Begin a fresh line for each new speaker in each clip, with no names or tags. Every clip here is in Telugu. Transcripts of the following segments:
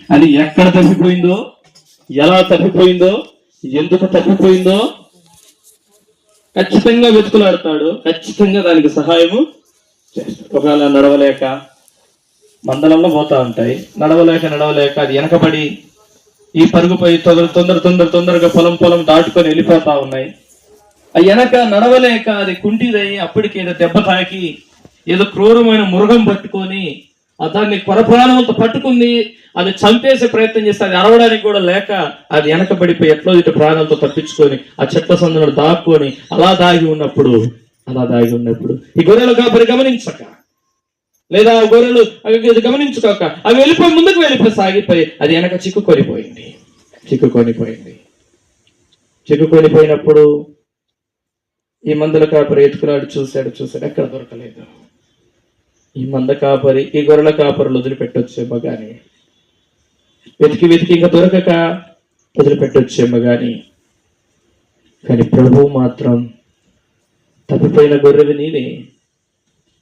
అది ఎక్కడ తప్పిపోయిందో, ఎలా తప్పిపోయిందో, ఎందుకు తప్పిపోయిందో ఖచ్చితంగా వెతుకులాడతాడు. ఖచ్చితంగా దానికి సహాయము చేస్తాడు. ఒకవేళ నడవలేక మందలంలో పోతా ఉంటాయి, నడవలేక అది వెనకబడి ఈ పరుగుపై తొందరగా పొలం దాటుకొని వెళ్ళిపోతా ఉన్నాయి. ఆ వెనక నడవలేక అది కుంటిదై అప్పటికి ఏదో దెబ్బ తాకి ఏదో క్రూరమైన మృగం పట్టుకొని దాన్ని కొరప్రాణంతో పట్టుకుంది, అది చంపేసే ప్రయత్నం చేస్తే అది అరవడానికి కూడా లేక అది వెనకబడిపోయి ఎట్లా ఇటు ప్రాణాలతో తప్పించుకొని ఆ చెట్ల సందులో దాక్కొని అలా దాగి ఉన్నప్పుడు ఈ గొర్రెలు కాపరి గమనించక, లేదా ఆ గొర్రెలు అవి గమనించుకోక అవి ముందుకు వెళ్ళిపోయి సాగిపోయి అది వెనక చిక్కుకొనిపోయినప్పుడు ఈ మందల కాపరి ఎత్తుకులాడు చూశాడు, ఎక్కడ దొరకలేదు. ఈ మంద కాపరి ఈ గొర్రెల కాపరులు వదిలిపెట్టొచ్చేమో గాని, వెతికి ఇంకా దొరకక వదిలిపెట్టొచ్చేమో కానీ ప్రభువు మాత్రం తప్పిపోయిన గొర్రెవి నేనే,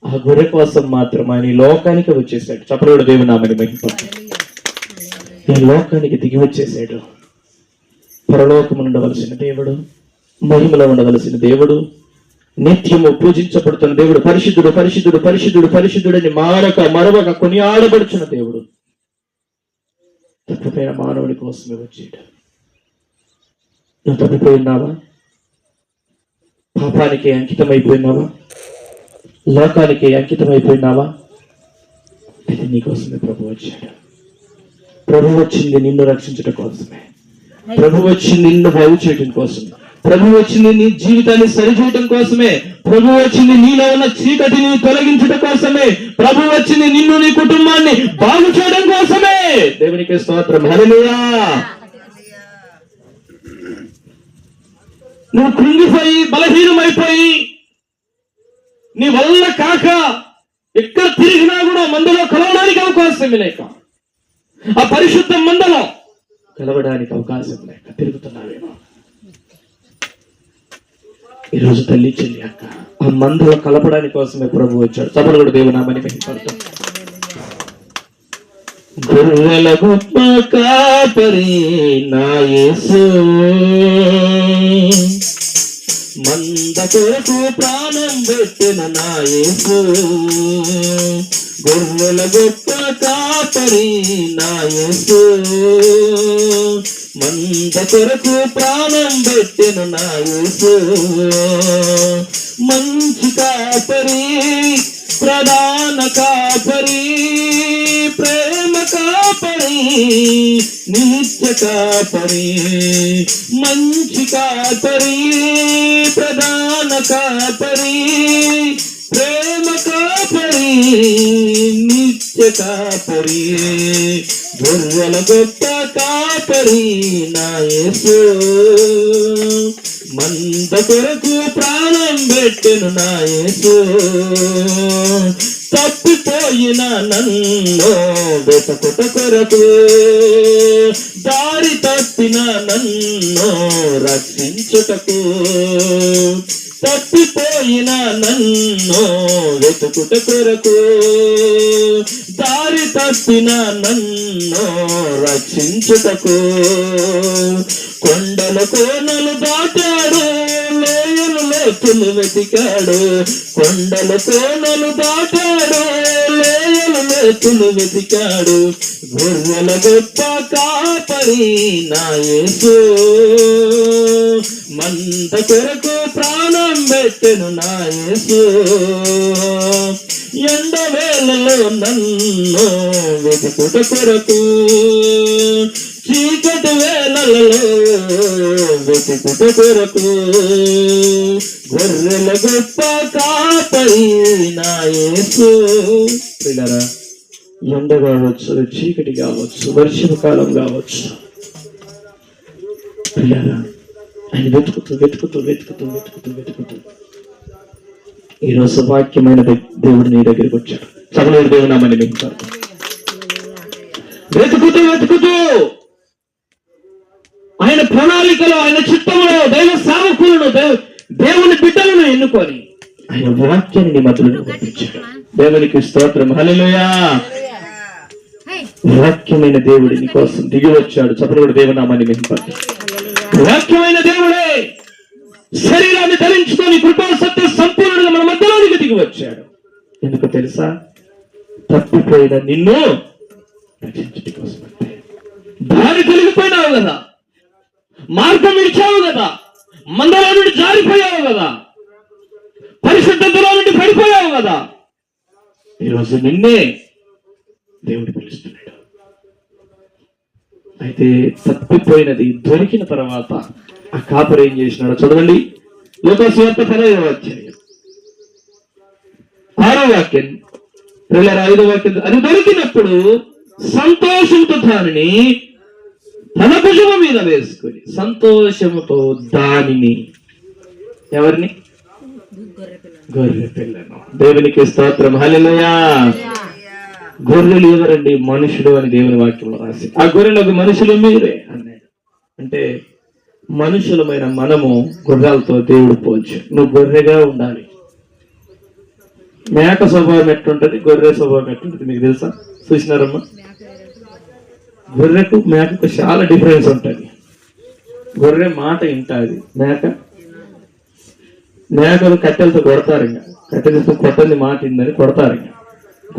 ఆ గొర్రె కోసం మాత్రం ఆయన ఈ లోకానికి వచ్చేసాడు. చప్పలుడు దేవునామని మహిమపరచు. ఈ లోకానికి దిగి వచ్చేసాడు. పరలోకము ఉండవలసిన దేవుడు, మహిమలో ఉండవలసిన దేవుడు, నిత్యము పూజించబడుతున్న దేవుడు, పరిశుద్ధుడు అని మరవక కొనియాడబడుచున్న దేవుడు తప్పిపోయిన మానవుని కోసమే వచ్చాడు. నువ్వు తప్పిపోయినావా? పాపానికి అంకితమైపోయినావా? లోకానికి అంకితమైపోయినావా? ఇది నీకోసమే ప్రభు వచ్చాడు. ప్రభు వచ్చింది నిన్ను రక్షించడం కోసమే. ప్రభు వచ్చింది నిన్ను బాగు చేయడం కోసమే. ప్రభు వచ్చింది నీ జీవితాన్ని సరిచేయటం కోసమే. ప్రభు వచ్చింది నీలో ఉన్న చీకటిని తొలగించడం కోసమే. ప్రభు వచ్చింది నిన్ను నీ కుటుంబాన్ని బాగు చేయడం కోసమే. దేవునికి స్తోత్రం. హల్లెలూయా. నువ్వు కృంగిపోయి బలహీనమైపోయి నీ వల్ల కాక ఎక్కడ తిరిగినా కూడా మందలో కలవడానికి అవకాశం లేక, ఆ పరిశుద్ధ మందలో కలవడానికి అవకాశం లేక తిరుగుతున్నావేమో. ఈరోజు తల్లి చెల్లి అక్క ఆ మందలో కలపడానికి కోసమే ప్రభు వచ్చాడు. సభలు కూడా దేవునామని మహిమపడతాం. గొర్రెల గొప్ప కాపరి నా యేసు, మంద కొరకు ప్రాణం పెట్టిన నా యేసు. గొర్రెల గొప్ప కాపరి నా యేసు, మంద కొరకు ప్రాణం పెట్టిన నా యేసు. మంచి కాపరి, ప్రధాన కాపరి, ప్రేమ కాపరి, నిత్య కాపరి. మంచి కాపరి, ప్రధాన కాపరి, ప్రేమ కాపరి, నిత్య కాపరి. గొర్రెల గొప్ప కాపరి నా యేసు, మంద కొరకు ప్రాణం పెట్టెను నా యేసు. తప్పిపోయిన నన్ను వెతుకుట కొరకు, దారి తప్పిన నన్ను రక్షించుటకు. తప్పిపోయిన నన్ను వెతుకుట కొరకు, దారి తప్పిన నన్ను రక్షించుటకు. కొండల కోనలు దాటాడు, లోయలు లోతులు వెతికాడు. కొండల కోనలు దాటాడు, లోయలు లోతులు వెతికాడు. గొర్రెల గొప్ప కాపరి నా యేసు, మంద కొరకు ప్రాణం పెట్టెను నా యేసు. ఎండవేళలో నన్ను వెతుకుట కొరకు, చీకటి వేళలలో వెతుకుట కొరకు. గొర్రెల గొప్ప కాపరి నా యేసు. పిల్లరా, ఎండ కావచ్చు, చీకటి కావచ్చు, వర్షకాలం కావచ్చు, పిల్లరా ఆయన వెతుకుతూ ఈరోజు వాక్యమైన దేవుడు నీ దగ్గరికి వచ్చాడు. సభలో దేవునామని మీకు వెతుకుతూ ఆయన ప్రణాళికలో, ఆయన చిత్తంలో దైవ సేవకులను, దేవుని బిడ్డలను ఎన్నుకొని ఆయన వాక్యాన్ని నీ మధ్యలో పంపించాడు. దేవునికి స్తోత్రం. హల్లెలూయా. వాక్యమైన దేవుడి నీ కోసం దిగి వచ్చాడు. చెప్పడు దేవునామాన్ని మహింపండి. వాక్యమైన దేవుడే శరీరాన్ని ధరించుకొని కృపా సత్య సంపూర్ణంగా మన మధ్యలోనికి దిగి వచ్చాడు. ఎందుకు తెలుసా? తప్పిపోయిన నిన్ను రక్షించడం కోసం. దారి తొలగిపోయినావు కదా, మార్గం విడిచావు కదా, మందలో నుండి జారిపోయావు కదా, పరిశుద్ధతలో నుండి పడిపోయావు కదా, ఈరోజు నిన్నే దేవుడు పిలుస్తున్నాడు. అయితే తప్పిపోయినది దొరికిన తర్వాత ఆ కాపరి ఏం చేసినాడో చదవండి. లూకా సువార్త 10వ అధ్యాయం 6వ వాక్యం, 5వ వాక్యం. అది దొరికినప్పుడు సంతోషంతో దానిని తన భుజము మీద వేసుకొని, సంతోషముతో దానిని, ఎవరిని? గొర్రె పిల్లను. దేవునికి స్తోత్రం. హల్లెలూయా. గొర్రెలు ఎవరండి? మనుషుడు అని దేవుని వాక్యంలో రాసి, ఆ గొర్రెలకు మనుషులు మీరే అన్నాడు. అంటే మనుషులమైన మనము గుర్రాలతో దేవుడు పోల్చు. నువ్వు గొర్రెగా ఉండాలి. మేక స్వభావం ఎట్లుంటది, గొర్రె స్వభావం ఎట్లుంటది మీకు తెలుసా? చూసినారమ్మా? గొర్రెకు మేకకు చాలా డిఫరెన్స్ ఉంటుంది. గొర్రె మాట వింటాది, మేకలు కట్టెలతో కొడతారు. ఇంకా కట్టెలతో కొట్టని మాట ఇందని కొడతారు. ఇంకా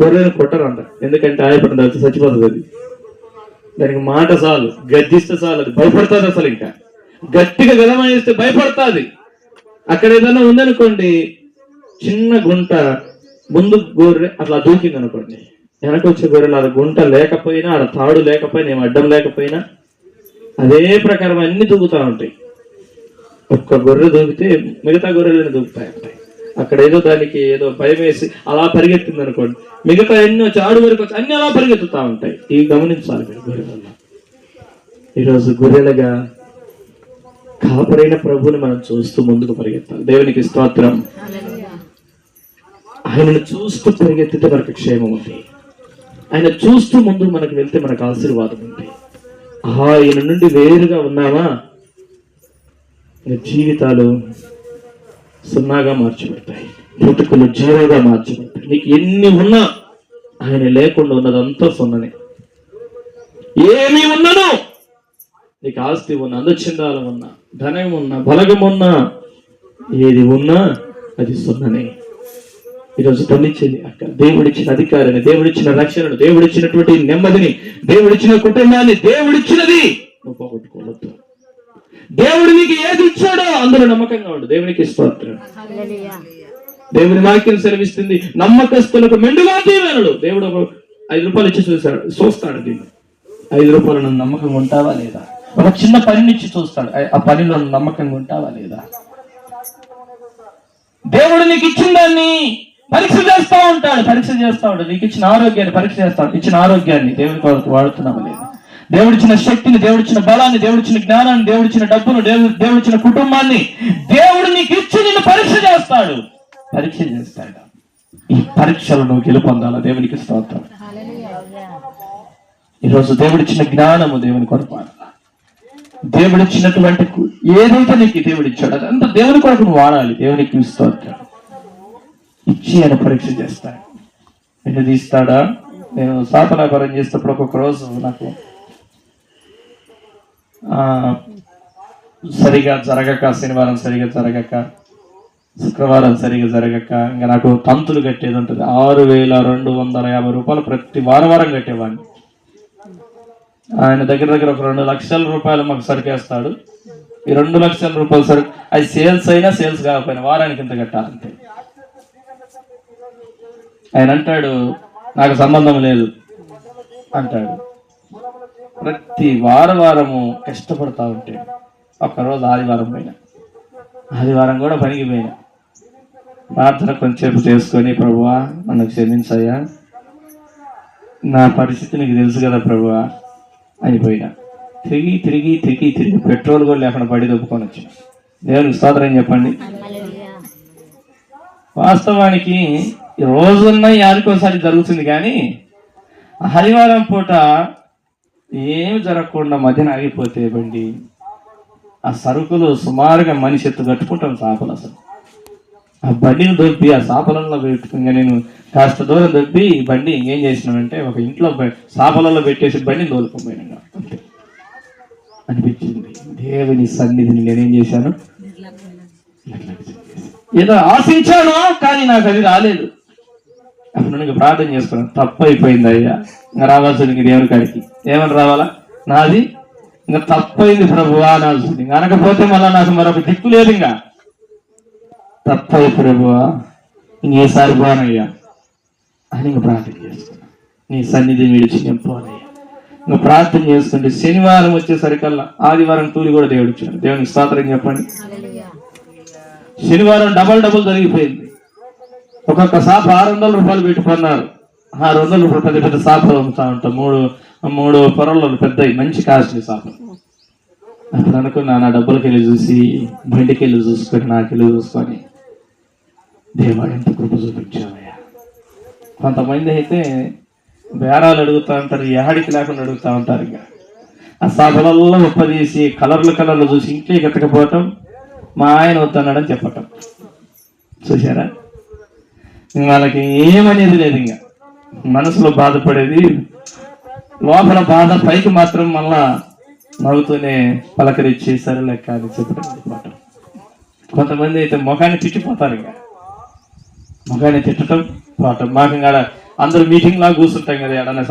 గొర్రెను కొట్టరంట, ఎందుకంటే ఆయపడిన చచ్చిపోతుంది. అది దానికి మాట చాలు, గద్దిస్తే చాలు, అది భయపడుతుంది. అసలు ఇంకా గట్టిగా గదమాయిస్తే భయపడుతుంది. అక్కడ ఏదైనా ఉందనుకోండి, చిన్న గుంట, ముందు గొర్రె అట్లా దూకింది అనుకోండి, వెనక వచ్చే గొర్రెలు అది గుంట లేకపోయినా, ఆడ తాడు లేకపోయినా, ఏం అడ్డం లేకపోయినా అదే ప్రకారం అన్ని దూకుతూ ఉంటాయి. ఒక్క గొర్రె దూకితే మిగతా గొర్రెలను దూకుతాయి. అక్కడ ఏదో దానికి ఏదో భయం వేసి అలా పరిగెత్తింది అనుకోండి, మిగతా ఎన్నో చాడు వరకు వచ్చి అన్ని అలా పరిగెత్తుతూ ఉంటాయి. ఇవి గమనించాలి మీరు గొర్రెలలో. ఈరోజు గొర్రెలుగా కాపరైన ప్రభువుని మనం చూస్తూ ముందుకు పరిగెత్తాలి. దేవునికి స్తోత్రం. ఆయనను చూస్తూ పరిగెత్తితే మనకు క్షేమం ఉంది. ఆయన చూస్తూ ముందుకు మనకు వెళ్తే మనకు ఆశీర్వాదం ఉంది. ఆయన నుండి వేరుగా ఉన్నామా, జీవితాలు సున్నాగా మార్చబడతాయి, బ్రతుకులు జీరోగా మార్చబడతాయి. నీకు ఎన్ని ఉన్నా ఆయన లేకుండా ఉన్నదంతా సున్ననే. ఏమి ఉన్నను, నీకు ఆస్తి ఉన్నా, అందచందాలు ఉన్నా, ధనం ఉన్నా, బలగం ఉన్నా, ఏది ఉన్నా అది సున్ననే. ఈరోజు తల్లిచ్చింది అక్క, దేవుడిచ్చిన అధికారాన్ని, దేవుడిచ్చిన రక్షణను, దేవుడిచ్చినటువంటి నెమ్మదిని, దేవుడిచ్చిన కుటుంబాన్ని, దేవుడిచ్చినది నువ్వు పోగొట్టుకోవద్దు. దేవుడు నీకు ఏది ఇచ్చాడో అందులో నమ్మకంగా ఉండు. దేవునికి స్తోత్రం. దేవుని వాక్యం సెలవిస్తుంది, నమ్మకస్తులకు మెండుగా దీవెనలు. దేవుడు ఒక 5 రూపాయలు ఇచ్చి చూస్తాడు. దీన్ని 5 రూపాయలు నమ్మకంగా ఉంటావా లేదా? ఒక చిన్న పనినిచ్చి చూస్తాడు, ఆ పనిలో నమ్మకంగా ఉంటావా లేదా? దేవుడు నీకు ఇచ్చిన దాన్ని పరీక్ష చేస్తూ ఉంటాడు. నీకు ఇచ్చిన ఆరోగ్యాన్ని పరీక్ష చేస్తాడు. ఇచ్చిన ఆరోగ్యాన్ని దేవుని కొరకు వాడుతున్నావా లేదా? దేవుడిచ్చిన శక్తిని, దేవుడిచ్చిన బలాన్ని, దేవుడిచ్చిన జ్ఞానాన్ని, దేవుడిచ్చిన డబ్బును, దేవుడిచ్చిన కుటుంబాన్ని దేవుడు నీకు ఇచ్చి నిన్ను పరీక్ష చేస్తాడు. ఈ పరీక్షలు నువ్వు గెలుపొందాలా? దేవునికి స్తోత్రం. ఈరోజు దేవుడిచ్చిన జ్ఞానము దేవుని కొరకు వాడాలా. దేవుడిచ్చినటువంటి ఏదైతే నీకు దేవుడిచ్చాడు అదంతా దేవుని కొరకు నువ్వు వాడాలి. దేవునికి స్తోత్రం. ఇచ్చి ఆయన పరీక్ష చేస్తాడు. నిన్ను తీస్తాడా? నేను సాధనాపరం చేసేటప్పుడు ఒక్కొక్క రోజు నాకు సరిగా జరగక, శనివారం సరిగా జరగక, శుక్రవారం సరిగా జరగక, ఇంకా నాకు తంతులు కట్టేది ఉంటుంది. 6,250 రూపాయలు ప్రతి వారం కట్టేవాడిని. ఆయన దగ్గర ఒక 2 లక్షల రూపాయలు మాకు సరికేస్తాడు. ఈ 2 లక్షల రూపాయలు సరుకు, అది సేల్స్ అయినా సేల్స్ కాకపోయినా వారానికి ఇంత కట్టాలంటే. ఆయన అంటాడు, నాకు సంబంధం లేదు అంటాడు. ప్రతి వారము కష్టపడతా ఉంటే, ఒక్కరోజు ఆదివారం కూడా పనికి పోయినా, ప్రార్థన కొంచెంసేపు చేసుకొని, ప్రభువా నన్ను క్షమించయ్యా, నా పరిస్థితి నీకు తెలుసు కదా ప్రభువా అయిపోయినా. తిరిగి పెట్రోల్ కూడా లేకుండా పడి దొప్పుకొని వచ్చిన. దేవునికి స్తోత్రం చెప్పండి. వాస్తవానికి రోజున్న యాదికోసారి జరుగుతుంది, కానీ ఆదివారం పూట ఏమి జరగకుండా మధ్యన ఆగిపోతే బండి, ఆ సరుకులు సుమారుగా మనిషి ఎత్తు కట్టుకుంటాం చేపలు. అసలు ఆ బండిని దొబ్బి ఆ సాపలలో పెట్టుకుని నేను కాస్త దూరం దొబ్బి ఈ బండి ఏం చేసినానంటే ఒక ఇంట్లో సాపలలో పెట్టేసి బండిని తోలుకోపోయినా అంతే అనిపించింది. దేవుని సన్నిధిని నేనేం చేశాను, ఏదో ఆశించాను కానీ నాకు అది రాలేదు. అప్పుడు నేను ప్రార్థన చేసుకున్నాను, తప్పు అయిపోయింది అయ్యా, ఇంకా రావాల్సింది దేవుని కాడికి. ఏమని రావాలా, నాది ఇంకా తప్పైంది ప్రభువా అనాల్సింది. అనకపోతే మళ్ళీ నాకు మరొక దిక్కు లేదు. ఇంకా తప్పై ప్రభువా ఇంకేసారి పోనయ్యా అని ఇంకా ప్రార్థన చేసుకున్నా. నీ సన్నిధి విడిచి నేను పోనయ్యా. ఇంకా ప్రార్థన చేసుకుంటే శనివారం వచ్చేసరికల్లా ఆదివారం కూలి కూడా దేవుడు ఇచ్చాడు. దేవునికి స్తోత్రం చెప్పండి. శనివారం డబల్ జరిగిపోయింది. ఒక్కొక్క సాప 600 రూపాయలు పెట్టుకున్నారు. 600 రూపాయలు పెద్ద పెద్ద సాపలు అమ్ముతా ఉంటాం. మూడు పొరల్లో పెద్దవి మంచి కాస్ట్లీ సాపలు. అప్పుడు అనుకున్నా, నా డబ్బులకి వెళ్ళి చూసి, బండికి వెళ్ళి చూసుకొని, నాకెళ్ళి చూసుకొని, దేవా ఎంత కృప చూపించావయ్యా. కొంతమంది అయితే బేరాలు అడుగుతూ ఉంటారు, యాడికి లేకుండా అడుగుతూ ఉంటారు. ఇంకా ఆ సాపలలో ఉప్పదీసి కలర్లు చూసి ఇంట్లోకి ఎత్తకపోవటం, మా ఆయన వద్దన్నాడని చెప్పటం. చూసారా, వాళ్ళకి ఏమనేది లేదు. ఇంకా మనసులో బాధపడేది, లోపల బాధ, పైకి మాత్రం మళ్ళా నవ్వుతూనే పలకరించి సరే లెక్క అని చెప్పడం. కొంతమంది అయితే ముఖాన్ని తిట్టిపోతారు. ఇంకా ముఖాన్ని తిట్టడం పోవటం. మాకు ఇంకా అందరూ మీటింగ్ లాగా కూర్చుంటాం కదా, ఏడన్నా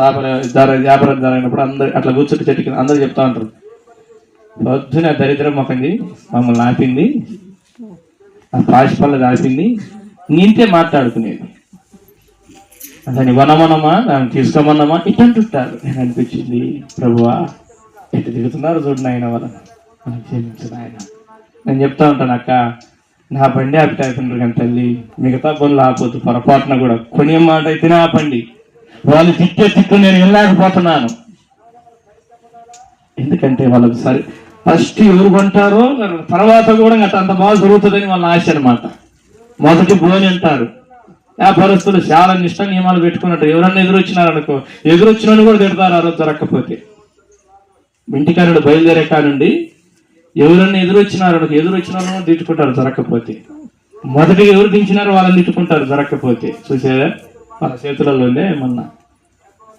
వ్యాపారం జరిగినప్పుడు అందరు అట్లా కూర్చుంటే చెట్టుకి అందరూ చెప్తా ఉంటారు, పొద్దున దరిద్రం మొకంది మమ్మల్ని ఆపింది, ఆ పాషి పళ్ళది ఆపింది, ఇంతే మాట్లాడుకునేది. దాన్ని వనమనమా, దాన్ని తీసుకోమన్నామా ఇట్టంటుంటారు. నేను అనిపించింది, ప్రభువా ఎటు దిగుతున్నారు చూడండి ఆయన వల్ల క్షమించను ఆయన. నేను చెప్తా ఉంటాను, అక్క నా బండి ఆపిటాకుంటారు కానీ తల్లి, మిగతా పనులు ఆపొద్దు, పొరపాటున కూడా కొనే మాట అయితేనే ఆపండి. వాళ్ళు తిట్టు నేను వెళ్ళలేకపోతున్నాను. ఎందుకంటే వాళ్ళకి సరే ఫస్ట్ ఎవరు కొంటారో తర్వాత కూడా అంత బాగా జరుగుతుందని వాళ్ళ ఆశ అనమాట. మొదటి బోని అంటారు. వ్యాపారస్తులు చాలా నిష్ట నియమాలు పెట్టుకున్నట్టు, ఎవరన్నా ఎదురొచ్చినారనుకో, ఎదురొచ్చినని కూడా తిడతారు ఆ రోజు జరగకపోతే. ఇంటికారుడు బయలుదేరే కానుండి ఎవరన్నా ఎదురొచ్చినారో తిట్టుకుంటారు జరగకపోతే. మొదటిగా ఎవరు దించినారో వాళ్ళని తిట్టుకుంటారు జరగకపోతే. చూసేదా వాళ్ళ చేతులలోనే మొన్న.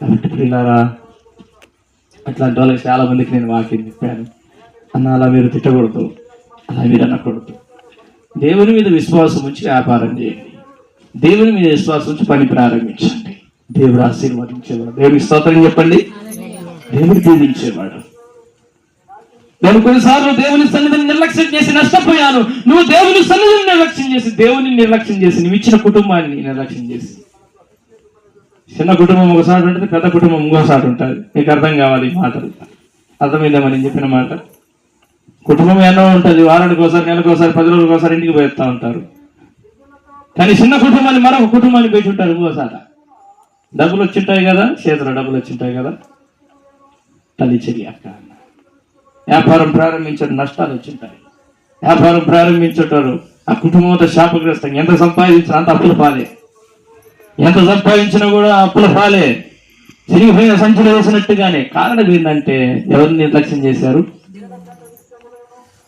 కాబట్టి ప్రియులారా, అట్లాంటి వాళ్ళకి చాలా మందికి నేను వాక్యం చెప్పాను, అన్న అలా మీరు తిట్టకూడదు, అలా మీరు అనకూడదు. దేవుని మీద విశ్వాసం ఉంచి వ్యాపారం చేయండి, దేవుని మీద విశ్వాసం ఉంచి పని ప్రారంభించండి. దేవుడు ఆశీర్వదించేవాడు. దేవునికి స్తోత్రం చెప్పండి. దేవుడు దీవించేవాడు. నేను కొన్నిసార్లు దేవుని సన్నిధిని నిర్లక్ష్యం చేసి నష్టపోయాను. నువ్వు దేవుని సన్నిధిని నిర్లక్ష్యం చేసి, దేవుని నిర్లక్ష్యం చేసి, నువ్వు ఇచ్చిన కుటుంబాన్ని నిర్లక్ష్యం చేసి. చిన్న కుటుంబం ఒకసారి ఉంటుంది, పెద్ద కుటుంబం ఇంకోసారి ఉంటుంది. నీకు అర్థం కావాలి ఈ మాటలు. అర్థమైందా నేను చెప్పిన మాట? కుటుంబం ఎన్నో ఉంటుంది, వారానికి ఒకసారి, నెలకు ఒకసారి, 10 రోజులకు ఒకసారి ఇంటికి పోయేస్తూ ఉంటారు. కానీ చిన్న కుటుంబాన్ని మరొక కుటుంబాన్ని పెట్టి ఉంటారు ఇంకోసారి. డబ్బులు వచ్చింటాయి కదా, చేతిలో డబ్బులు వచ్చింటాయి కదా, తల్లి చెల్లి అక్క వ్యాపారం ప్రారంభించడం నష్టాలు వచ్చింటాయి. వ్యాపారం ప్రారంభించుంటారు, ఆ కుటుంబంతో శాపగ్రస్తం. ఎంత సంపాదించినా అంత అప్పుల పాలే, ఎంత సంపాదించినా కూడా అప్పుల పాలే, చిరిగిపోయిన సంచులు వేసినట్టుగానే. కారణం ఏంటంటే ఎవరిని నిర్లక్ష్యం చేశారు?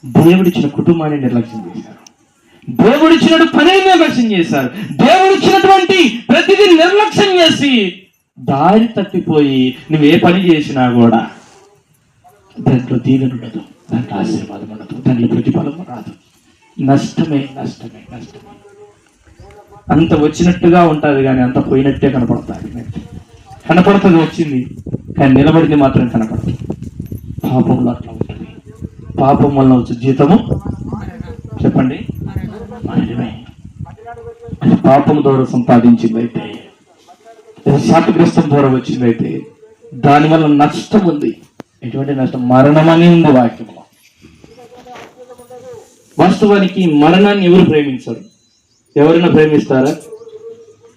దేవుడిచ్చిన కుటుంబాన్ని నిర్లక్ష్యం చేశారు. దేవుడిచ్చినట్టు పని నిర్లక్ష్యం చేశారు. దేవుడిచ్చినటువంటి ప్రతిదీ నిర్లక్ష్యం చేసి దారి తప్పిపోయి నువ్వు ఏ పని చేసినా కూడా దాంట్లో దీవెన ఉండదు, దాంట్లో ఆశీర్వాదం ఉండదు, దాంట్లో ప్రతిఫలము రాదు. నష్టమే. అంత వచ్చినట్టుగా ఉంటుంది కానీ అంత పోయినట్టే కనపడుతుంది. కనపడుతుంది వచ్చింది కానీ నిలబడింది మాత్రం కనపడదు. పాపంలో అట్లా ఉంటుంది. పాపం వల్ల వచ్చే జీతము చెప్పండి మరణమే. అది పాపం ద్వారా సంపాదించిందైతే, శాపగ్రస్తం ద్వారా వచ్చిందైతే దానివల్ల నష్టం ఉంది. ఎటువంటి నష్టం? మరణం అని ఉంది వాక్యంలో. వాస్తవానికి మరణాన్ని ఎవరు ప్రేమించరు? ఎవరైనా ప్రేమిస్తారా?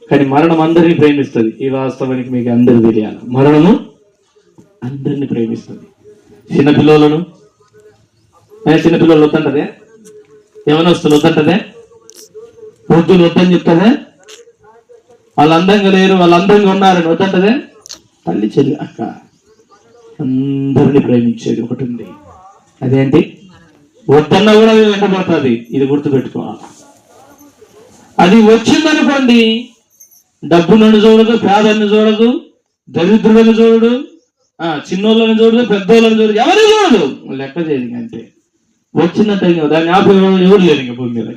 కానీ మరణం అందరినీ ప్రేమిస్తుంది. ఈ వాస్తవానికి మీకు అందరూ తెలియాలి. మరణము అందరినీ ప్రేమిస్తుంది. చిన్నపిల్లలను వద్దంటదే, యవనస్తులు వద్దంటదే, వృద్ధులు వద్దని చెప్తాదే, వాళ్ళు అందంగా లేరు, వాళ్ళు అందంగా ఉన్నారని వద్దంటదే. తల్లి చెల్లి అక్క అందరినీ ప్రేమించేది ఒకటి ఉంది. అదేంటి? వద్దన్నా కూడా వెంటబడుతుంది. ఇది గుర్తుపెట్టుకోవాలి. అది వచ్చిందనుకోండి, డబ్బు నన్ను చూడదు, పేదన్ని చూడదు, దరిద్రులను చూడడు, చిన్నోళ్ళని చూడదు, పెద్దోళ్ళని చూడదు, ఎవరిని చూడదు, లెక్క చేయదు. అంటే వచ్చిందంటే దాన్ని ఆపే ఎవరు లేరు ఇంకా భూమి మీద.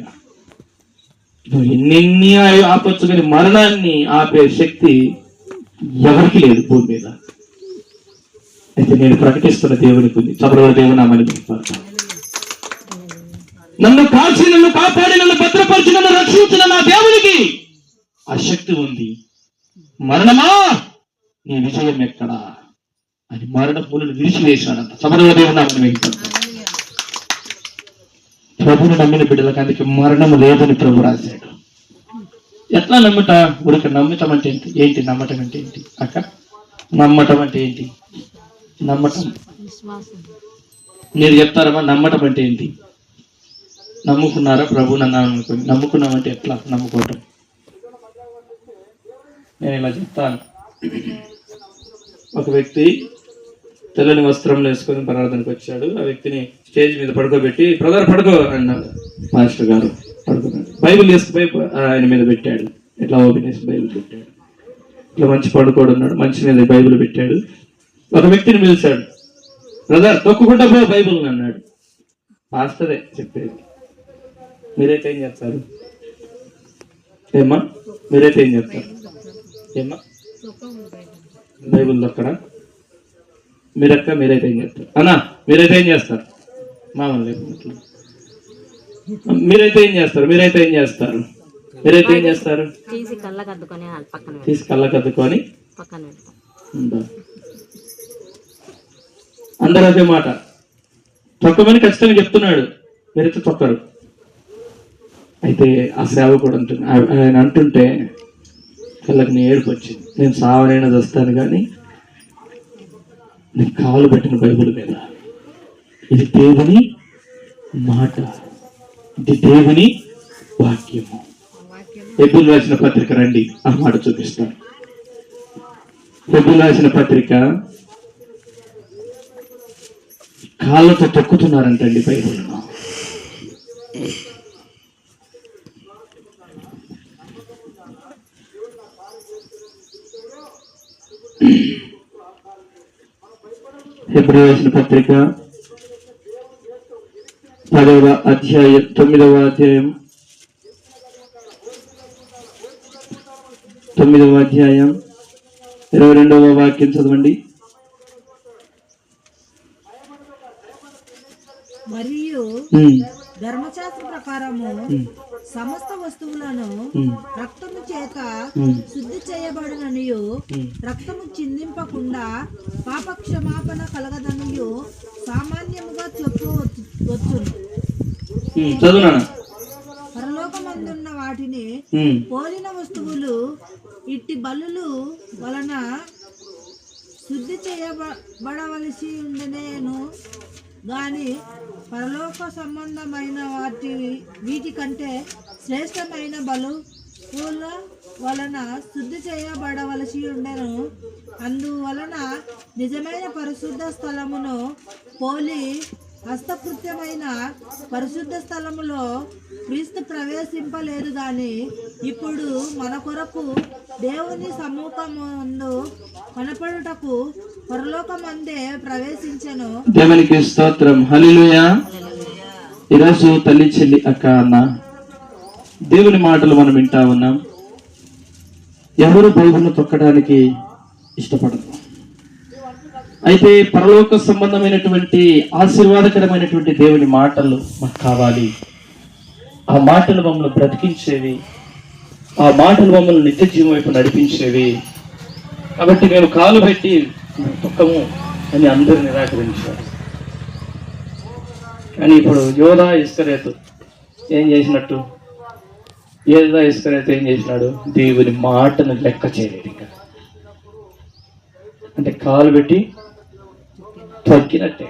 ఎన్ని ఆపచ్చు కానీ మరణాన్ని ఆపే శక్తి ఎవరికి లేదు భూమి మీద. అయితే నేను ప్రకటిస్తున్న దేవునికి ఉంది. చదవల దేవుని నామని నన్ను కాచి, నన్ను కాపాడి, నన్ను భద్రపరిచి, నన్ను రక్షించిన నా దేవునికి ఆ శక్తి ఉంది. మరణమా నీ విజయం ఎక్కడా అని మరణ పూలను విరిచివేశాడంట. చదవల దేవుని నామని ప్రభుని నమ్మిన బిడ్డలకు అందుకే మరణం లేదని ప్రభు రాశాడు. ఎట్లా నమ్ముట? ఉడక నమ్మటం అంటే ఏంటి? నమ్మటం అంటే ఏంటి అక్క? నమ్మటం అంటే ఏంటి? నమ్మటం మీరు చెప్తారమ్మా? నమ్మటం అంటే ఏంటి? నమ్ముకున్నారా ప్రభు నన్నాను అనుకోండి. నమ్ముకున్నామంటే ఎట్లా నమ్ముకోవటం? నేను ఇలా చెప్తాను. ఒక వ్యక్తి తెల్లని వస్త్రం వేసుకొని ప్రార్థనకు వచ్చాడు. ఆ వ్యక్తిని స్టేజ్ మీద పడుకోబెట్టి, బ్రదర్ పడుకో అన్నాడు మాస్టర్ గారు. పడుకున్నాడు. బైబిల్ వేసుకుపోయి ఆయన మీద పెట్టాడు. ఇట్లా ఓపెన్ చేసి బైబిల్ పెట్టాడు. ఇట్లా మంచి పడుకోడు ఉన్నాడు, మంచి మీద బైబిల్ పెట్టాడు. ఒక వ్యక్తిని పిలిచాడు, బ్రదర్ తొక్కుకుంటా పో బైబిల్ అన్నాడు. మాస్టరే చెప్పేది. మీరైతే ఏం చేస్తారు? ఏమ్మా మీరైతే ఏం చేస్తారు? ఏమ్మా బైబిల్ అక్కడ మీరక్క మీరైతే ఏం చేస్తారు? అన్నా మీరైతే ఏం చేస్తారు? మామూలు మీరైతే ఏం చేస్తారు? మీరైతే ఏం చేస్తారు? మీరైతే ఏం చేస్తారు? తీసి కళ్ళకద్దుకొని అందరూ అదే మాట. తొక్కమని ఖచ్చితంగా చెప్తున్నాడు, మీరైతే తొక్కరు. అయితే ఆ సేవకుడు అంటున్నా, ఆయన అంటుంటే కళ్ళకి నీ ఏడుపు వచ్చింది. నేను సావనైనా చేస్తాను కానీ నేను కాలు పెట్టిన బైబిల్ మీద, ఇది దేవుని మాట, ఇది దేవుని వాక్యము. హెబ్రీయులకు రాసిన పత్రిక రండి, ఆ మాట చూపిస్తాను. హెబ్రీయులకు రాసిన పత్రిక కాళ్ళతో తొక్కుతున్నారంటండి బైబిల్. హెబ్రీయులకు రాసిన పత్రిక 10వ అధ్యాయం 9వ అధ్యాయం 22వ వాక్యం చదవండి.
మరియు ధర్మశాస్త్ర ప్రకారము సమస్త వస్తువులను రక్తము చేత శుద్ధి చేయబడిననియు, రక్తము చిందింపకుండా పాప క్షమాపణ కలగదనియు సామాన్యముగా చెప్పవచ్చును. పరలోకమందున్న వాటిని పోలిన వస్తువులు ఇట్టి బలులు వలన శుద్ధి చేయబడవలసి ఉండనేను గాని పరలోక సంబంధమైన వీటి కంటే శ్రేష్టమైన బలుల వలన శుద్ధి చేయబడవలసి ఉండెను. అందువలన నిజమైన పరిశుద్ధ స్థలమును పోలి హస్తకృత్యమైన పరిశుద్ధ స్థలములో క్రీస్తు ప్రవేశింపలేదు గాని ఇప్పుడు మన కొరకు దేవుని సమ్ముఖమందు కనపడుటకు పరలోకమందే ప్రవేశించెను.
దేవునికి స్తోత్రం. హల్లెలూయా. ఈరోజు తల్లి, చెల్లి, అక్క, అన్న, దేవుని మాటలు మనం వింటా ఉన్నాం. ఎవరు బైబిల్ను తొక్కడానికి ఇష్టపడరు. అయితే పరలోక సంబంధమైనటువంటి ఆశీర్వాదకరమైనటువంటి దేవుని మాటలు మాకు కావాలి. ఆ మాటలు మమ్మల్ని బ్రతికించేవి, ఆ మాటలు మమ్మల్ని నిత్య జీవం వైపు నడిపించేవి. కాబట్టి మేము కాలు పెట్టి తొక్కము అని అందరూ నిరాకరించారు. కానీ ఇప్పుడు యోధా ఇస్కరేతు ఏం చేసినట్టు? యోధా ఇస్కరేతు ఏం చేసినాడు? దేవుని మాటను లెక్క చేయలేదు. ఇంకా అంటే కాలు పెట్టి తొక్కినట్టే.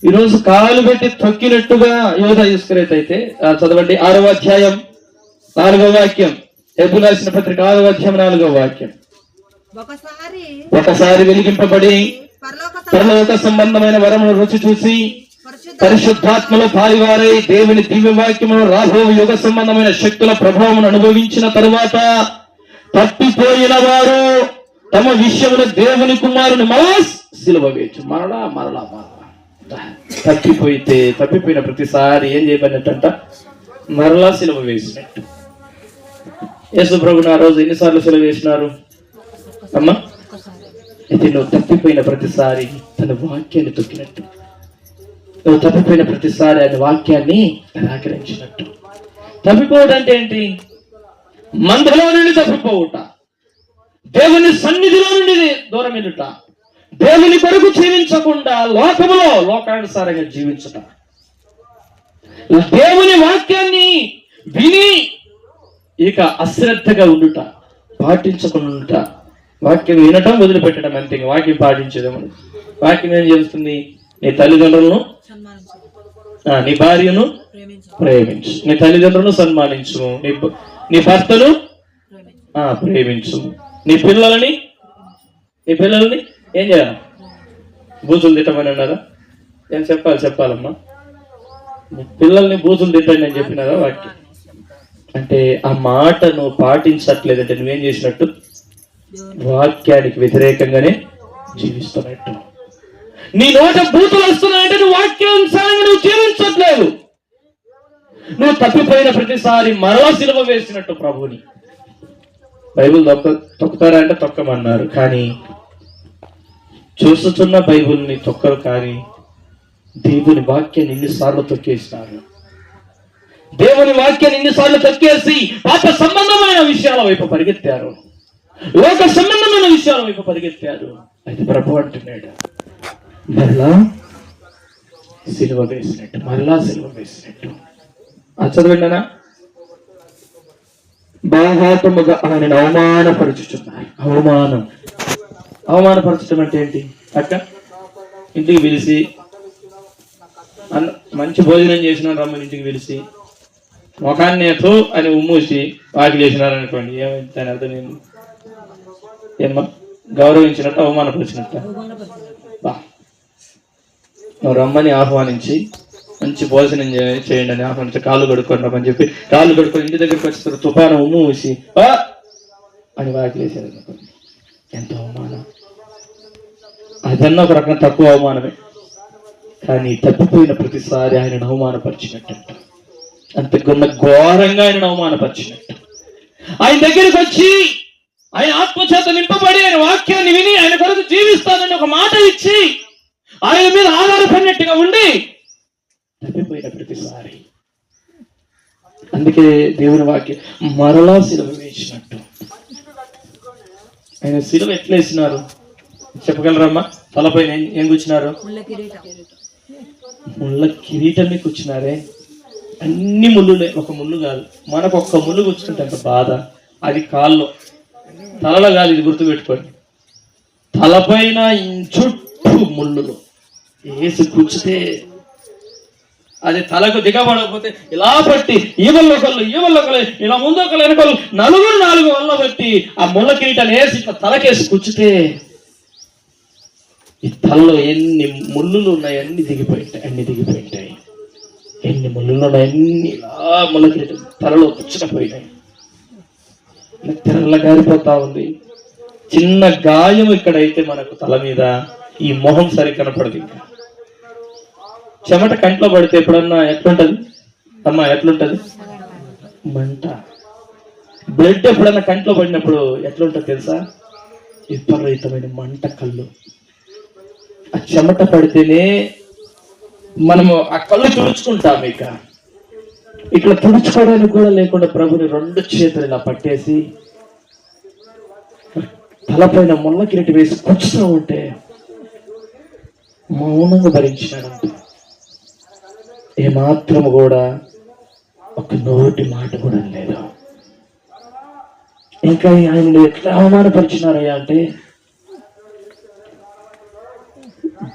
ఈరోజు కాలు పెట్టి తొక్కినట్టుగా యోధా ఇస్కరేతు అయితే చదవండి. 6వ అధ్యాయం 4వ వాక్యం. హెబ్రీయులకు రాసిన పత్రిక 6వ అధ్యాయం 4వ వాక్యం. ఒకసారి వెలిగింపబడి పరలోక సంబంధమైన వరమును రుచి చూసి పరిశుద్ధాత్మలో పాలివారై దేవుని దివ్య వాక్యమును రాబో యుగ సంబంధమైన శక్తుల ప్రభావం అనుభవించిన తరువాత తప్పిపోయిన వారు తమ విషయంలో దేవుని కుమారుని మరలా సిలువ వేయచ్చు. మరలా మరలా మరలా తప్పిపోయిన ప్రతిసారి ఏం చేయబడినట్టంట? మరలా సిలువ వేసినట్టు. యేసు ప్రభుని ఆ రోజు ఎన్నిసార్లు సిలువ వేసినారు అమ్మా? అయితే నువ్వు తప్పిపోయిన ప్రతిసారి తన వాక్యాన్ని తొక్కినట్టు, నువ్వు తప్పిపోయిన ప్రతిసారి ఆయన వాక్యాన్ని నిరాకరించినట్టు. తప్పిపోవడం అంటే ఏంటి? మందలో నుండి తప్పిపోవుట, దేవుని సన్నిధిలో నుండి దూరం వెళ్ళుట, దేవుని కొరకు జీవించకుండా లోకములో లోకానుసారంగా జీవించుట, దేవుని వాక్యాన్ని విని ఇక అశ్రద్ధగా ఉండుట, పాటించకుండా వాక్యం వినటం వదిలిపెట్టడం అంతే. వాక్యం పాటించేదేమో. వాక్యం ఏం చేస్తుంది? నీ తల్లిదండ్రులను, నీ భార్యను ప్రేమించు, నీ తల్లిదండ్రులను సన్మానించు, నీ భర్తను ప్రేమించు, నీ పిల్లలని ఏం చేయాలి? బూతులు తిట్టమని అన్నారా? ఏం చెప్పాలమ్మా? నీ పిల్లల్ని బూతులు తిట్టండి అని చెప్పినారా వాక్యం? అంటే ఆ మాట నువ్వు పాటించట్లేదంటే నువ్వేం చేసినట్టు? వాక్యానికి వ్యతిరేకంగానే జీవిస్తున్నట్టు. నీ నోట బూతులు వస్తున్నాయంటే నువ్వు వాక్యానుసారంగా నువ్వు జీవించట్లేదు. నువ్వు తప్పిపోయిన ప్రతిసారి మరలా సిలువ వేసినట్టు ప్రభుని. బైబుల్ తొక్కుతారా అంటే తొక్కమన్నారు, కానీ చూస్తున్న బైబుల్ని తొక్కరు. కానీ దేవుని వాక్యాన్ని ఎన్నిసార్లు తొక్కేసినారు? దేవుని వాక్యాన్ని ఎన్నిసార్లు తొక్కేసి పాప సంబంధమైన విషయాల వైపు పరిగెత్తారు, లోక సంబంధమైన విషయాల వైపు పరిగెత్తారు. అయితే ప్రభు అంటున్నాడు, మరలా సిలువ వేసినట్టు, మరలా సిలువ వేసినట్టు. చదవండినా, బాహాటముగా ఆయనను అవమానపరుచుచున్నారు. అవమానపరచడం అంటే ఏంటి? అక్క ఇంటికి పిలిచి మంచి భోజనం చేసిన రమ్మని ఇంటికి పిలిచి ముఖాన్ని అని ఉమ్మూసి వాకి చేసినారనుకోండి, ఏమైంది? దాని అర్థం ఏంటి? ఏమ్మా? గౌరవించినట్టు, అవమానపరిచినట్టు? నువ్వు రమ్మని ఆహ్వానించి మంచి భోజనం చేయండి అని ఆహ్వానించి కాళ్ళు కడుక్కుంటామని చెప్పి కాళ్ళు కడుక్కొని ఇంటి దగ్గరికి వచ్చేస్తారు, తుఫాను ఉమ్ము వేసి అని వాకిలేసారు అనుకోండి, ఎంత అవమానం! అదన్నా ఒక రకం తక్కువ అవమానమే. కానీ తప్పిపోయిన ప్రతిసారి ఆయనను అవమానపరిచినట్టు, అంతకున్న ఘోరంగా ఆయనను అవమానపరిచినట్టు. ఆయన దగ్గరికి వచ్చి ఆయన ఆత్మచేత నింపబడి ఆయన వాక్యాన్ని విని ఆయన కొరకు జీవిస్తానని ఒక మాట ఇచ్చి ఆయన మీద ఆధారపడినట్టుగా ఉండి తప్పిపోయిన ప్రతిసారి. అందుకే దేవుని వాక్యం మరలా సిలువ వేసినట్టు. ఆయన సిలువ ఎట్లా వేసినారు చెప్పగలరమ్మా? తలపైన ఏం కూర్చున్నారు? ముళ్ళ కిరీటమే కూర్చున్నారే. అన్ని ముళ్ళులే, ఒక ముళ్ళు కాదు. మనకు ఒక్క ముళ్ళు కూర్చుంటే అంత బాధ. అది కాళ్ళు, తలలో కాదు. ఇది గుర్తుపెట్టుకోండి. తలపైన చుట్టూ ముళ్ళులు వేసి కూర్చుతే అది తలకు దిగబడకపోతే ఇలా పట్టి ఈవల్లొకళ్ళు ఇలా ముందు ఒకళ్ళు వెనకళ్ళు నలుగురు నాలుగు వల్ల బట్టి ఆ ముళ్ళ కిరీటాన్ని వేసి ఇట్లా తలకేసి కూర్చుతే ఈ తలలో ఎన్ని ముళ్ళులు ఉన్నాయి అన్ని దిగిపోయింటాయి. ఎన్ని ముళ్ళులు ఉన్నాయి అన్ని ఇలా ముళ్ళ కిరీటం తలలో కూర్చుకపోయినాయి. తెల్ల గారిపోతా ఉంది. చిన్న గాయం ఇక్కడైతే మనకు తల మీద ఈ మొహం సరి కనపడదు. ఇంకా చెమట కంట్లో పడితే ఎప్పుడన్నా ఎట్లుంటది అమ్మా? ఎట్లుంటది? మంట. బ్లడ్ ఎప్పుడన్నా కంట్లో పడినప్పుడు ఎట్లుంటది తెలుసా? విపరీతమైన మంట కళ్ళు. ఆ చెమట పడితేనే మనము ఆ కళ్ళు తుడుచుకుంటాం. ఇట్లా తుడుచుకోవడానికి కూడా లేకుండా ప్రభుని రెండు చేతులు ఇలా పట్టేసి తలపైన ముళ్ళ కిరీటి వేసి కూర్చుతూ ఉంటే మౌనంగా భరించినాడంట. ఏమాత్రము కూడా ఒక నోటి మాట కూడా లేదు. ఇంకా ఆయన ఎట్లా అవమానపరిచినారయ్యా అంటే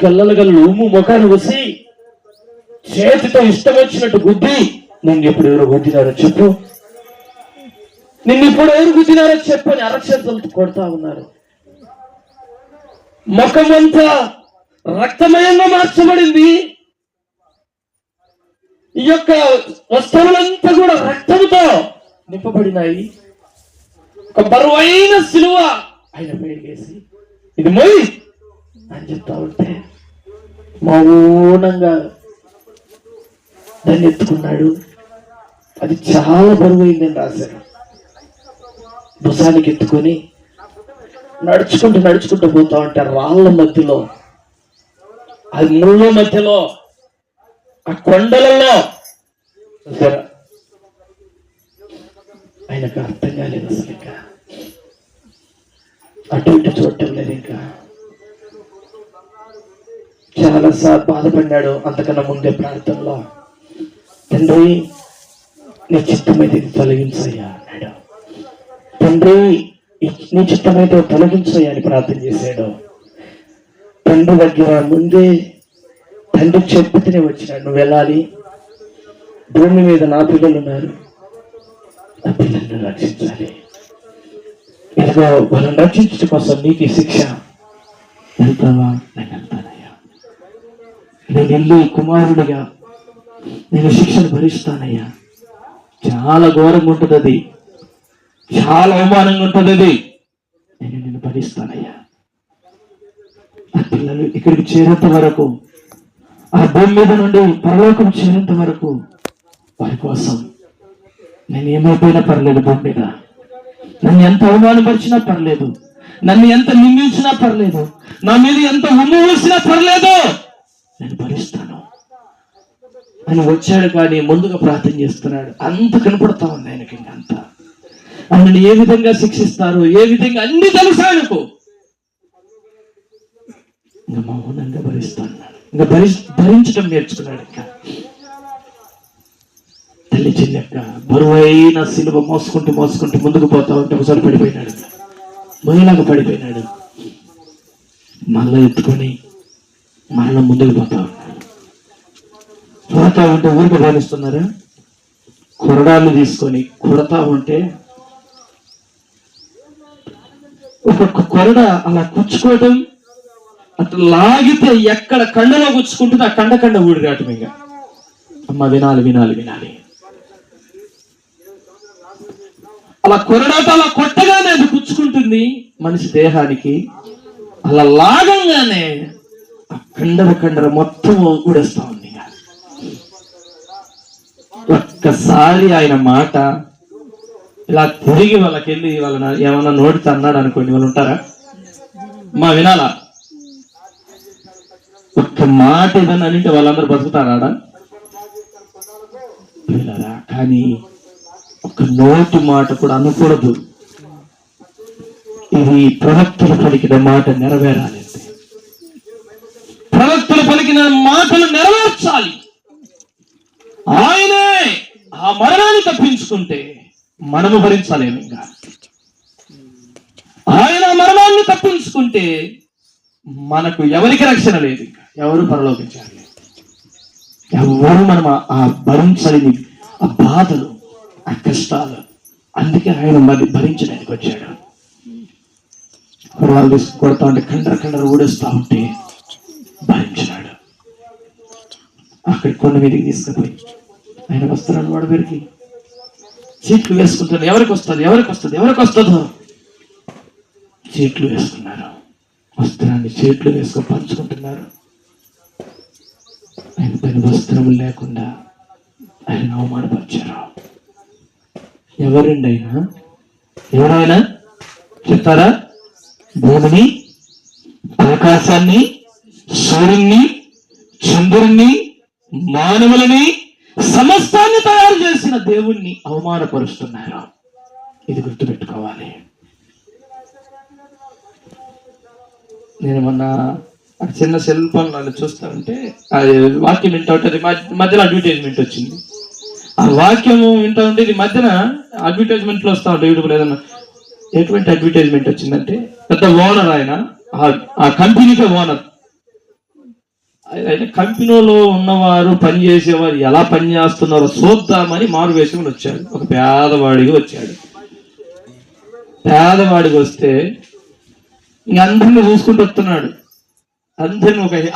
గల్లలు ఉమ్ము ముఖాన్ని వచ్చి చేతితో ఇష్టం వచ్చినట్టు గుద్ది, నిన్ను ఇప్పుడు ఎవరు గుద్దినారో చెప్పు, నిన్ను ఇప్పుడు ఎవరు గుద్దినారో చెప్పు అని అరచేతులతో కొడతా ఉన్నారు. ముఖమంతా రక్తమయంగా మార్చబడింది. ఈ యొక్క వస్తువులంతా కూడా రక్తంతో నింపబడినాయి. ఒక బరువైన సిలువ ఆయన వేసి ఇది మోయి అని చెప్తా ఉంటే మౌనంగా దాన్ని ఎత్తుకున్నాడు. అది చాలా బరువైందని రాశారు. భుజానికి ఎత్తుకొని నడుచుకుంటూ పోతా ఉంటే రాళ్ళ మధ్యలో, ఆ ముళ్ళ మధ్యలో, ఆ కొండలలో చూసారా, ఆయనకు అర్థం కాలేదు అసలు. ఇంకా అటు ఇటు చూడటం లేదు. ఇంకా చాలా సార్లు బాధపడినాడు. అంతకన్నా ముందే ప్రార్థనలో, తండ్రి నీ చిత్తమైతే ఇది తొలగించయ్యా అన్నాడు. తండ్రి నీ చిత్తమైతే తొలగించయ్యా అని ప్రార్థన చేశాడు. తండ్రి దగ్గర ముందే తండ్రి చెప్పుతూనే వచ్చినాడు, నువ్వు వెళ్ళాలి, భూమి మీద నా పిల్లలు ఉన్నారు, నా పిల్లల్ని రక్షించాలి, ఇదిగో వాళ్ళని రక్షించడం కోసం నీకు ఈ శిక్ష. వెళ్తావా? నేను వెళ్తానయ్యా. నేను వెళ్ళి కుమారుడిగా నేను శిక్షను భరిస్తానయ్యా. చాలా ఘోరంగా ఉంటుంది అది, చాలా అవమానంగా ఉంటుంది అది. నేను భరిస్తానయ్యా. ఆ పిల్లలు ఇక్కడికి చేరేంత వరకు, ఆ భూమి మీద నుండి పరలోకం చేరేంత వరకు వారి కోసం నేను ఏమైపోయినా పర్లేదు, భూమి మీద నన్ను ఎంత అవమానపరిచినా పర్లేదు, నన్ను ఎంత నిందించినా పర్లేదు, నా మీద ఎంత ఉమ్ము వేసినా పర్లేదు, నేను భరిస్తాను అని వచ్చాడు. కానీ ముందుగా ప్రార్థన చేస్తున్నాడు. అంత కనపడతా ఉంది ఆయనకి. ఇంకంతా ఆయనని ఏ విధంగా శిక్షిస్తారు, ఏ విధంగా అన్ని తెలుసు ఆయనకు. ఇంకా మౌనంగా భరిస్తాను, ఇంకా భరించడం నేర్చుకున్నాడు. ఇంకా తల్లి చెల్లెక్క బరువైన సిలువ మోసుకుంటూ ముందుకు పోతా ఉంటే ఒకసారి పడిపోయినాడు, మొయ్యలాగా పడిపోయినాడు. మళ్ళా ఎత్తుకొని మరలా ముందుకు పోతా ఉంటే ఊరికి భావిస్తున్నారా, కొరడాలు తీసుకొని కొడతా ఉంటే ఒక్కొక్క కొరడ అలా కుచ్చుకోవడం, అట్లా లాగితే ఎక్కడ కండలో గుచ్చుకుంటుంది ఆ కండ ఊడి రావటం. ఇంకా అమ్మ వినాలి. అలా కొరడాతో అలా కొట్టగానే అది గుచ్చుకుంటుంది మనిషి దేహానికి. అలా లాగంగానే ఆ కండర మొత్తం ఊడేస్తా ఉంది. ఒక్కసారి ఆయన మాట ఇలా తిరిగి వాళ్ళకెళ్ళి వాళ్ళని ఏమన్నా నోటితో అన్నాడు అనుకోండి, వాళ్ళు ఉంటారా? మా వినాలా? ఒక్క మాట ఏదన్నా అంటే వాళ్ళందరూ బతుకుతారా? వినారా? కానీ ఒక నోటి మాట కూడా అనకూడదు. ఇది ప్రవక్తలు పలికిన మాట నెరవేరాలి. ప్రవక్తలు పలికిన మాటలు నెరవేర్చాలి. ఆయనే ఆ మరణాన్ని తప్పించుకుంటే మనము భరించాలేము. ఇంకా ఆయన మరణాన్ని తప్పించుకుంటే మనకు ఎవరికి రక్షణ లేదు. ఇంకా ఎవరు పరలోకించాలి, ఎవరు మనం ఆ భరించలేని ఆ బాధలు, ఆ కష్టాలు. అందుకే ఆయన మరి భరించడానికి వచ్చాడు. వాళ్ళు కొడతా ఉంటే కండర ఊడేస్తా ఉంటే భరించినాడు. అక్కడి కొండ మీదకి తీసుకుపోయి ఆయన వస్తున్నాడు. వాడు పెరిగి చీట్లు వేసుకుంటారు. ఎవరికి వస్తుందో చీట్లు వేసుకున్నారు. వస్త్రాన్ని చీట్లు వేసుకొని పంచుకుంటున్నారు. ఆయన పైన వస్త్రములు లేకుండా ఆయన అవమానపరిచారు. ఎవరండి ఆయన? ఎవరైనా చెప్తారా? భూమిని, ఆకాశాన్ని, సూర్యుని, చంద్రుణ్ణి, మానవులని, సమస్తాన్ని తయారు చేసిన దేవుణ్ణి అవమానపరుస్తున్నారు. ఇది గుర్తుపెట్టుకోవాలి. నేను మొన్న చిన్న సెల్ ఫోన్ నన్ను చూస్తా ఉంటే అది వాక్యం వింటా ఉంటే అది మధ్యలో అడ్వర్టైజ్మెంట్ వచ్చింది. ఆ వాక్యం వింటా ఉంటే ఇది మధ్యన అడ్వర్టైజ్మెంట్లు వస్తూ ఉంటాయి యూట్యూబ్లో. ఏదన్నా ఎటువంటి అడ్వర్టైజ్మెంట్ వచ్చిందంటే పెద్ద ఓనర్ ఆయన, ఆ కంపెనీకే ఓనర్. అయితే కంపెనీలో ఉన్నవారు పనిచేసేవారు ఎలా పనిచేస్తున్నారో చూద్దామని మారు వేసుకుని వచ్చాడు. ఒక పేదవాడిగా వచ్చాడు. పేదవాడికి వస్తే ఇంక అందరిని చూసుకుంటూ వస్తున్నాడు.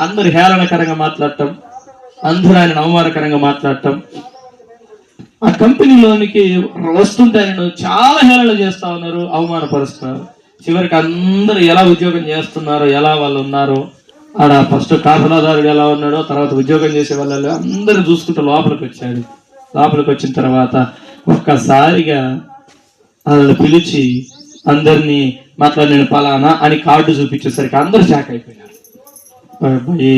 అందరు హేళనకరంగా మాట్లాడటం, అందరూ ఆయన అవమానకరంగా మాట్లాడటం. ఆ కంపెనీలోనికి వస్తుంటే ఆయన చాలా హేళన చేస్తా ఉన్నారు, అవమానపరుస్తున్నారు. చివరికి అందరూ ఎలా ఉద్యోగం చేస్తున్నారో, ఎలా వాళ్ళు ఉన్నారో, ఆడ ఫస్ట్ కాపలాదారుడు ఎలా ఉన్నాడో, తర్వాత ఉద్యోగం చేసే వాళ్ళు అందరూ చూసుకుంటూ లోపలికి వచ్చాడు. లోపలికి వచ్చిన తర్వాత ఒక్కసారిగా వాళ్ళని పిలిచి అందరినీ నేను పలానా అని కార్డు చూపించేసరికి అందరూ షాక్ అయిపోయారు. ఈ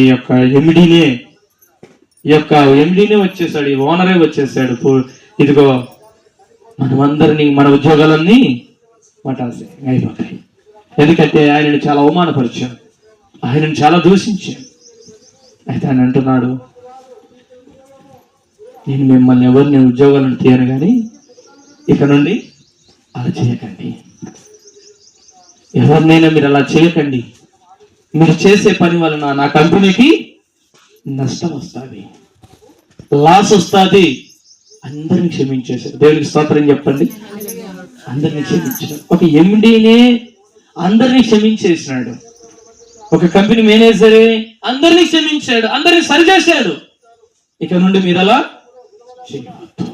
యొక్క ఎండీనే వచ్చేసాడు, ఈ ఓనరే వచ్చేసాడు. ఇదిగో మనమందరినీ, మన ఉద్యోగాలన్నీ మటాల్సి అయిపోతాయి. ఎందుకంటే ఆయనను చాలా అవమానపరిచాడు, ఆయనను చాలా దూషించాడు. అయితే ఆయన అంటున్నాడు, నేను మిమ్మల్ని ఎవరిని ఉద్యోగాలను తీయను, కానీ ఇక నుండి అలా చేయకండి. ఎవరినైనా మీరు అలా చేయకండి. మీరు చేసే పని వలన నా కంపెనీకి నష్టం వస్తుంది, లాస్ వస్తుంది. అందరిని క్షమించేశారు. దేవునికి స్తోత్రం చెప్పండి. అందరిని క్షమించాడు. ఒక ఎండీనే అందరినీ క్షమించేసినాడు. ఒక కంపెనీ మేనేజరే అందరినీ క్షమించాడు, అందరినీ సరిచేశాడు. ఇక నుండి మీరు అలా చేయవద్దు.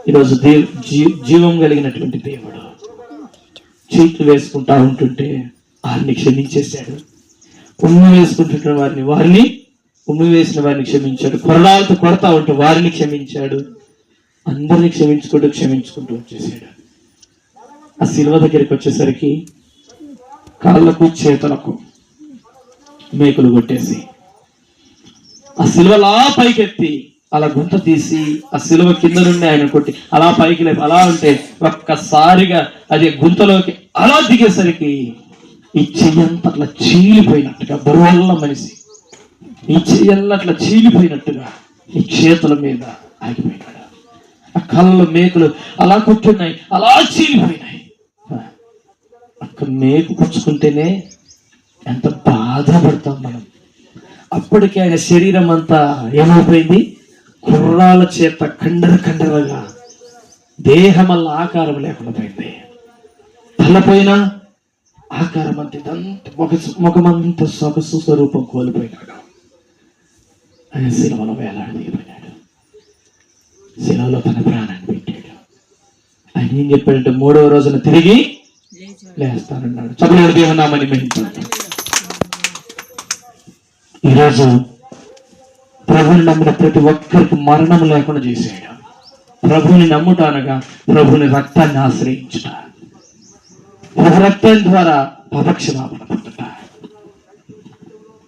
ఈరోజు జీవం కలిగినటువంటి దేవుడు చీట్లు వేసుకుంటా ఉంటుంటే వారిని క్షమించేశాడు. ఉమ్మి వేసుకుంటున్న వారిని ఉమ్మి వేసిన వారిని క్షమించాడు. కొరడాలతో కొడతా ఉంటూ వారిని క్షమించాడు. అందరినీ క్షమించుకుంటూ వచ్చేసాడు. ఆ శిలువ దగ్గరికి వచ్చేసరికి కాళ్ళకు చేతులకు మేకులు కొట్టేసి ఆ శిలువలా పైకెత్తి అలా గుంత తీసి ఆ శిలువ కింద నుండి ఆయన కొట్టి అలా పైకి లేపు అలా ఉంటే ఒక్కసారిగా అది గుంతలోకి అలా దిగేసరికి ఈ చెయ్యంత అట్లా చీలిపోయినట్టుగా, బరువల్ల మనిషి ఈ చెయ్యల్లా అట్లా చీలిపోయినట్టుగా ఈ చేతుల మీద ఆగిపోయినాడు. ఆ కళ్ళ మేకులు అలా కొట్టున్నాయి, అలా చీలిపోయినాయి. అక్కడ మేకు పుచ్చుకుంటేనే ఎంత బాధపడతాం మనం. అప్పటికి ఆయన శరీరం అంతా ఏమైపోయింది, కుర్రాల చేత కండరగా దేహమల్లా ఆకారం లేకుండా పోయింది. తలపోయినా ఆకారం అంత ముఖమంత సొగసు స్వరూపం కోల్పోయినాడు. ఆయన శిలువలో వేలాడదీయబడినాడు. శిలువలో తన ప్రాణాన్ని పెట్టాడు. ఆయన ఏం చెప్పాడంటే 3వ రోజున తిరిగి లేస్తానన్నాడు. చదువు దేవునామని మహించాడు. ఈరోజు ప్రభుని నమ్మిన ప్రతి ఒక్కరికి మరణం లేకుండా చేశాడు. ప్రభుని నమ్ముట అనగా ప్రభుని రక్తాన్ని ఆశ్రయించుట, ప్రభు రక్తం ద్వారా పాపక్షమాపణ పొందుట.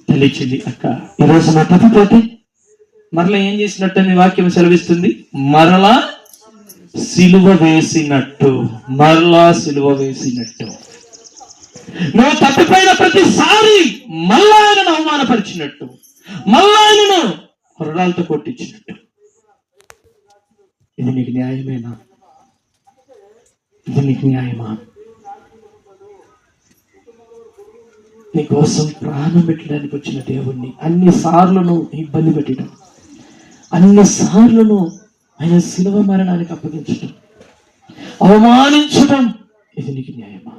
తల్లి చెల్లి అక్క, ఈరోజు నా తప్పిపోతే మరలా ఏం చేసినట్టు వాక్యం సెలవిస్తుంది, మరలా సిలువ వేసినట్టు. నువ్వు తప్పిపోయిన ప్రతిసారి మళ్ళా ఆయనను అవమానపరిచినట్టు, మళ్ళా ఆయనను కొరడాలతో కొట్టించినట్టు. ఇది నీకు న్యాయమేనా? ఇది నీకు న్యాయమా? నీకోసం ప్రాణం పెట్టడానికి వచ్చిన దేవుణ్ణి అన్నిసార్లు ఇబ్బంది పెట్టడం, అన్నిసార్లు ఆయన శిలువ మరణానికి అప్పగించడం, అవమానించడం, ఇది నీకు న్యాయమా?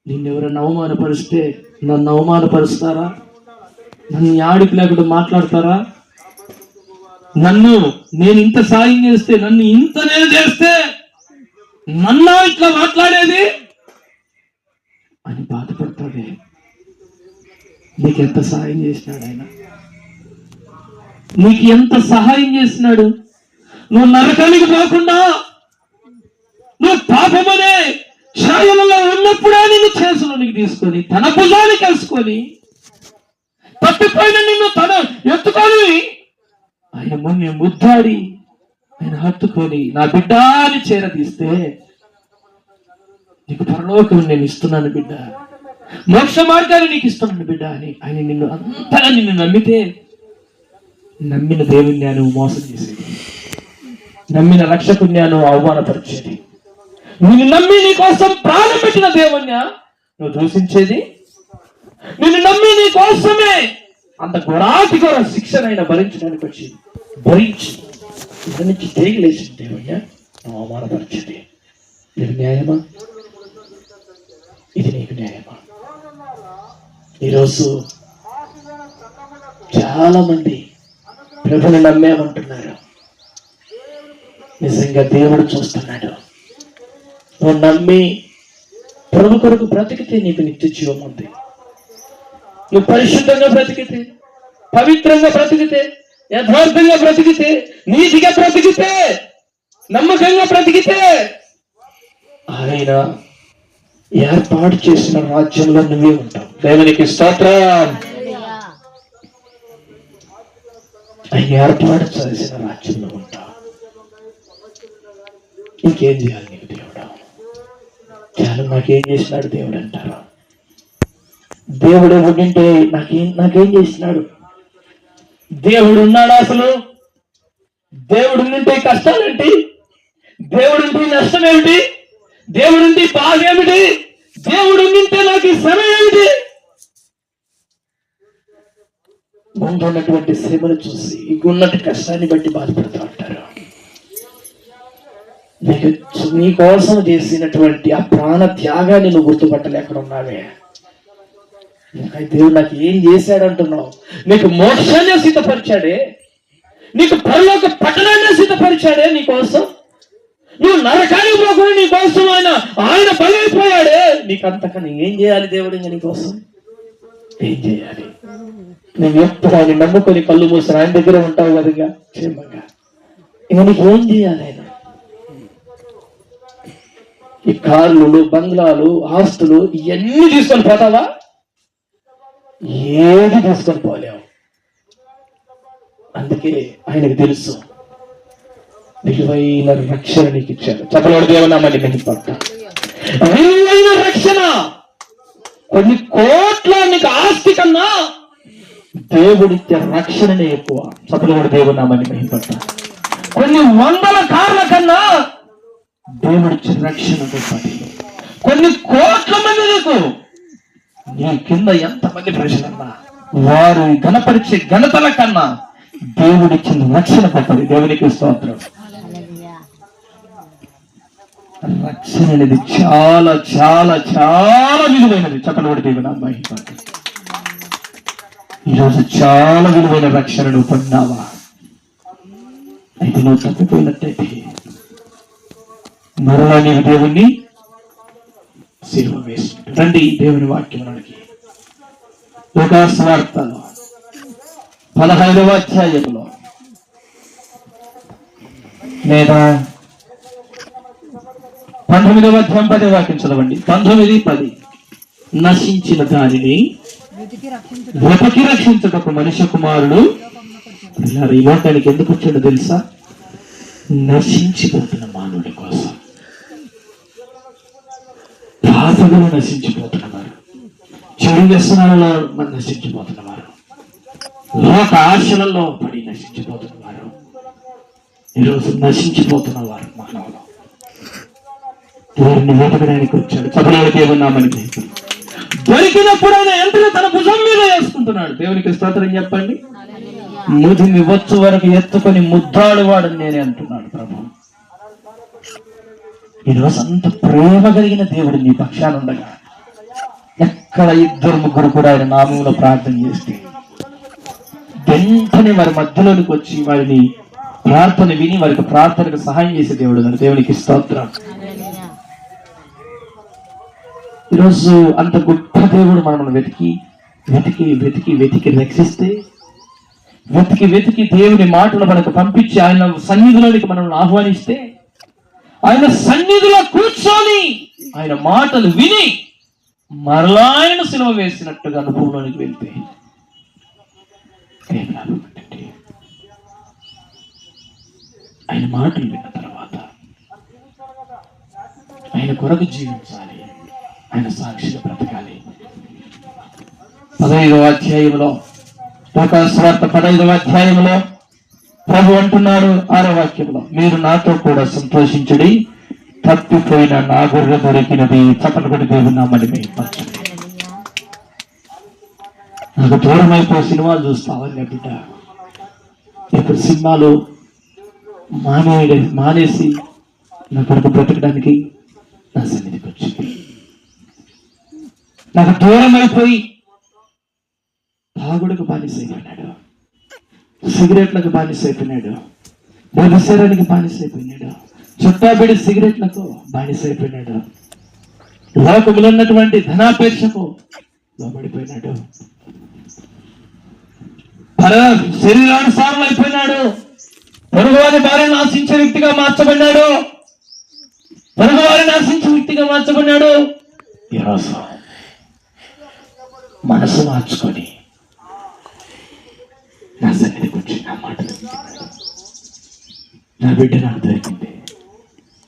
నిన్నెవరన్నా అవమానపరిస్తే నన్ను అవమానపరుస్తారా? నన్ను ఆడికి లేకుండా మాట్లాడతారా? నేను ఇంత సాయం చేస్తే, నన్ను ఇంత నేను చేస్తే నన్ను ఇట్లా మాట్లాడేది అని బాధపడతాడే. నీకెంత సహాయం చేసినాడు ఆయన? నీకు ఎంత సహాయం చేసినాడు? నువ్వు నరకానికి పోకుండా, నువ్వు పాపమనే ఛాయలలో ఉన్నప్పుడే నిన్ను చేతులోనికి తీసుకొని తన భుజానికి వేసుకొని, తప్పిపోయిన నిన్ను తన ఎత్తుకొని ఆయన మొన్న ముద్దాడి ఆయన హత్తుకొని నా బిడ్డ అని చేరదీస్తే, నీకు పరలోకం నేను ఇస్తున్నాను బిడ్డ, మోక్ష మార్గాన్ని నీకు ఇస్తున్నాను బిడ్డ అని ఆయన నిన్ను అంతగా నమ్మితే, నమ్మిన దేవుణ్ణి నువ్వు మోసం చేసేది, నమ్మిన రక్షకుణ్ణి నువ్వు అవమానపరిచేది, నిన్ను నమ్మి నీ కోసం ప్రాణం పెట్టిన దేవుణ్ణి నువ్వు దూషించేది, నిన్ను నమ్మి నీ కోసమే అంత ఘోరాతి ఘోర శిక్షనైనా భరించడానికి వచ్చి భరించి ఇక్కడి నుంచి తిరిగి లేచిన దేవుణ్ణి నువ్వు అవమానపరిచేది. ఇది న్యాయమా? ఇది నీకు న్యాయమా? ఈరోజు చాలా మంది ప్రభుని నమ్మేమంటున్నారు. నిజంగా దేవుడు చూస్తున్నాడు. నువ్వు నమ్మి ప్రభు కొరకు బ్రతికితే నీకు నిత్య జీవం ఉంది. నువ్వు పరిశుద్ధంగా బ్రతికితే, పవిత్రంగా బ్రతికితే, యథార్థంగా బ్రతికితే, నీతిగా బ్రతికితే, నమ్మకంగా బ్రతికితే ఆయన ఏర్పాటు చేసిన రాజ్యంలో నువ్వే ఉంటావు. దేవునికి స్తోత్రం. ఆయన ఏర్పాటు చేసిన రాజ్యంలో ఉంటావు. ఇంకేం చేయాలి నీకు దేవుడు? చాలా నాకేం చేసినాడు దేవుడు అంటారు. దేవుడు ఎవరింటే నాకేం చేసినాడు? దేవుడు ఉన్నాడా అసలు? దేవుడు ఉంటే కష్టాలేంటి? దేవుడు ఉంటే నష్టం ఏమిటి? దేవుడు ఉంటే బాధ ఏమిటి? దేవుడు ఉంటే నాకు ఈ శ్రమ ఏమిటి? ముందున్నటువంటి శ్రమను చూసి ఉన్నటువంటి కష్టాన్ని బట్టి బాధపడుతూ ఉంటారు. నీ కోసం చేసినటువంటి ఆ ప్రాణ త్యాగాన్ని నువ్వు గుర్తుపట్టలేకుండా ఉన్నావే. దేవుడు నాకు ఏం చేశాడంటున్నావు? నీకు మోక్షాన్ని సిద్ధపరిచాడే, నీకు పరలోక పట్టణాన్ని సిద్ధపరిచాడే నీ కోసం. నువ్వు నరకానికి పోకుండా నీ కోసం ఆయన బలైపోయాడే. నీకు అంతకన్నా ఏం చేయాలి దేవుడు? ఇంకా నీ కోసం ఏం చేయాలి? నువ్వు ఎప్పుడు ఆయన నమ్ముకొని కళ్ళు మూసిన ఆయన దగ్గర ఉంటావు కదగా క్షేమంగా. ఇంకా నీకు ఏం చేయాలి? ఆయన ఈ కార్లు, బంగ్లాలు, ఆస్తులు ఇవన్నీ తీసుకొని పోతావా? ఏది తీసుకొని పోలేవు. అందుకే ఆయనకు తెలుసు విలువైన రక్షణ నీకు ఇచ్చాడు. చెప్పలేడు దేవునామని నీకు పట్ట విలువైన రక్షణ. కొన్ని కోట్ల నీకు ఆస్తి కన్నా దేవుడిచ్చే రక్షణనే ఎక్కువ. చెప్పలేడు దేవునామని నీకు పట్ట. కొన్ని వందల కార్ల కన్నా దేవుడిచ్చే రక్షణ గొప్పది. కొన్ని కోట్ల మంది నీకు నీ కింద ఎంతమంది ప్రజలన్నా వారు ఘనపరిచే ఘనతల కన్నా దేవుడిచ్చిన రక్షణ గొప్పది. దేవునికి స్తోత్రం. రక్షణ అనేది చాలా చాలా చాలా విలువైనది. చెప్పలేడు దేవునామని పట్ట. ఈరోజు చాలా విలువైన రక్షణను పొందావా? అయితే నువ్వు తప్పిపోయినట్టయితే మరలా నీవు దేవుణ్ణి సిలువ వేసుకుంటూ రండి. దేవుని వాక్యం మనకి లూకాసు వార్తలో 15వ అధ్యాయంలో లేదా 19వ అధ్యాయం 10వ వాక్యం చదవండి. 19:10 నశించిన దానిని వెతికి రక్షించుటకు మనుష్య కుమారుడు ఈ లోకానికి ఎందుకు వచ్చాడో తెలుసా? నశించిపోతున్న మానవుడి కోసం. పాపములు నశించిపోతున్నవారు, చెడు వ్యసనాలలో నశించిపోతున్నవారు, లోక ఆశలలో పడి నశించిపోతున్నవారు, ఈరోజు నశించిపోతున్నవారు మానవులు దేవుడిని వెతకడానికి వచ్చాడు. చెప్పలేడు దేవునామని. దొరికినప్పుడు ఆయన వెంటనే తన భుజం మీద వేసుకుంటున్నాడు. దేవునికి స్తోత్రం చెప్పండి. ముదిమి వచ్చు వరకు ఎత్తుకొని ముద్దాడువాడు నేనే అంటున్నాడు ప్రభు. ఈరోజు అంత ప్రేమ కలిగిన దేవుడు నీ పక్షాన ఉండగా ఎక్కడ 2-3 కూడా ఆయన నామంలో ప్రార్థన చేస్తే వెంటనే వారి మధ్యలోనికి వచ్చి వారిని ప్రార్థన విని వారికి ప్రార్థనకు సహాయం చేసే దేవుడు అన్నాడు. దేవునికి స్తోత్రం. ఈరోజు అంత గొప్ప దేవుడు మనం వెతికి వెతికి వెతికి వెతికి రక్షిస్తే, వెతికి వెతికి దేవుని మాటలు మనకు పంపించి ఆయన సన్నిధిలోనికి మనల్ని ఆహ్వానిస్తే, ఆయన సన్నిధిలో కూర్చొని ఆయన మాటలు విని మరలా ఆయన సిలువ వేసినట్టుగా అనుభవంలోనికి వెళ్తే ఆయన మాటలు విన్న తర్వాత ఆయన కొరకు జీవించాలి, ఆయన సాక్షిగా బ్రతకాలి. 15వ అధ్యాయంలో లూకాసు వార్త 15వ అధ్యాయంలో ప్రభు అంటున్నాడు 6వ వాక్యంలో, మీరు నాతో కూడా సంతోషించుడి, తప్పిపోయిన నా గొర్రె దొరికినది. చప్పటి దేవుని నామమున మహిమపరచండి. నాకు దూరం అయిపోయి సినిమాలు చూస్తావని బిడ్డ. ఇప్పుడు సినిమాలు మానేసి నా కొరకు బ్రతకడానికి నా సన్నిధికి వచ్చింది. నాకు దూరం అయిపోయి తాగుడుకు బానిసైపోయినాడు. సిగరెట్లకు బానిసైపోయినాడు, వ్యభిచారానికి బానిసైపోయినాడు, చుట్టాబిడి సిగరెట్లకు బానిసైపోయినాడు, లోకములో ఉన్నటువంటి ధనాపేక్షకు లోబడిపోయినాడు, శరీరానుసారం అయిపోయినాడు, పొరుగువారి భార్యను ఆశించే వ్యక్తిగా మార్చబడినాడు, పొరుగువారిని ఆశించే వ్యక్తిగా మార్చబడినాడు. ఈరోజు మనసు మార్చుకొని నా సన్నిధికి వచ్చి నా మాటలు వింటున్నాడు. నా బిడ్డ నాకు దొరికింది,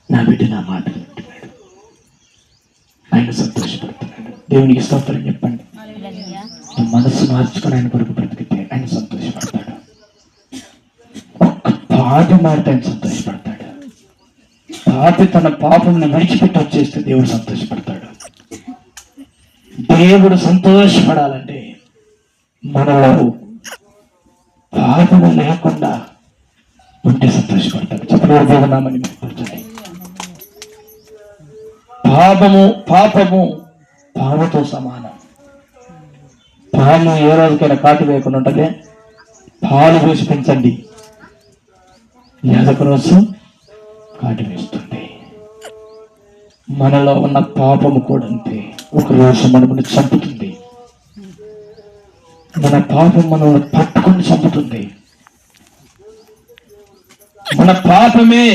నా బిడ్డ నా మాటలు వింటున్నాడు, ఆయన సంతోషపడుతున్నాడు. దేవునికి స్తోత్రం చెప్పండి. మనసు మార్చుకొని ఆయన కొరకు బ్రతికితే ఆయన సంతోషపడతాడు. ఒక్క పాపి మాట ఆయన సంతోషపడతాడు. పాపి తన పాపంని విడిచిపెట్టి వచ్చేస్తే దేవుడు సంతోషపడతాడు. దేవుడు సంతోషపడాలంటే మనలో పాపము లేకుండా ఉంటే సంతోషపడతాడు. చెప్పలేదు దేవునామని మెచ్చుకోండి. పాపము పాముతో సమానం. పాము ఏ రోజుకైనా కాటు వేయకుండా ఉంటే పాలు పోసి పెంచండి, ఏదొక రోజు కాటు వేస్తుంది. మనలో ఉన్న పాపము కూడా అంతే, ఒక రోజు మనల్ని చంపుతుంది. మన పాపం మనల్ని పట్టుకొని చంపుతుంది. మన పాపమే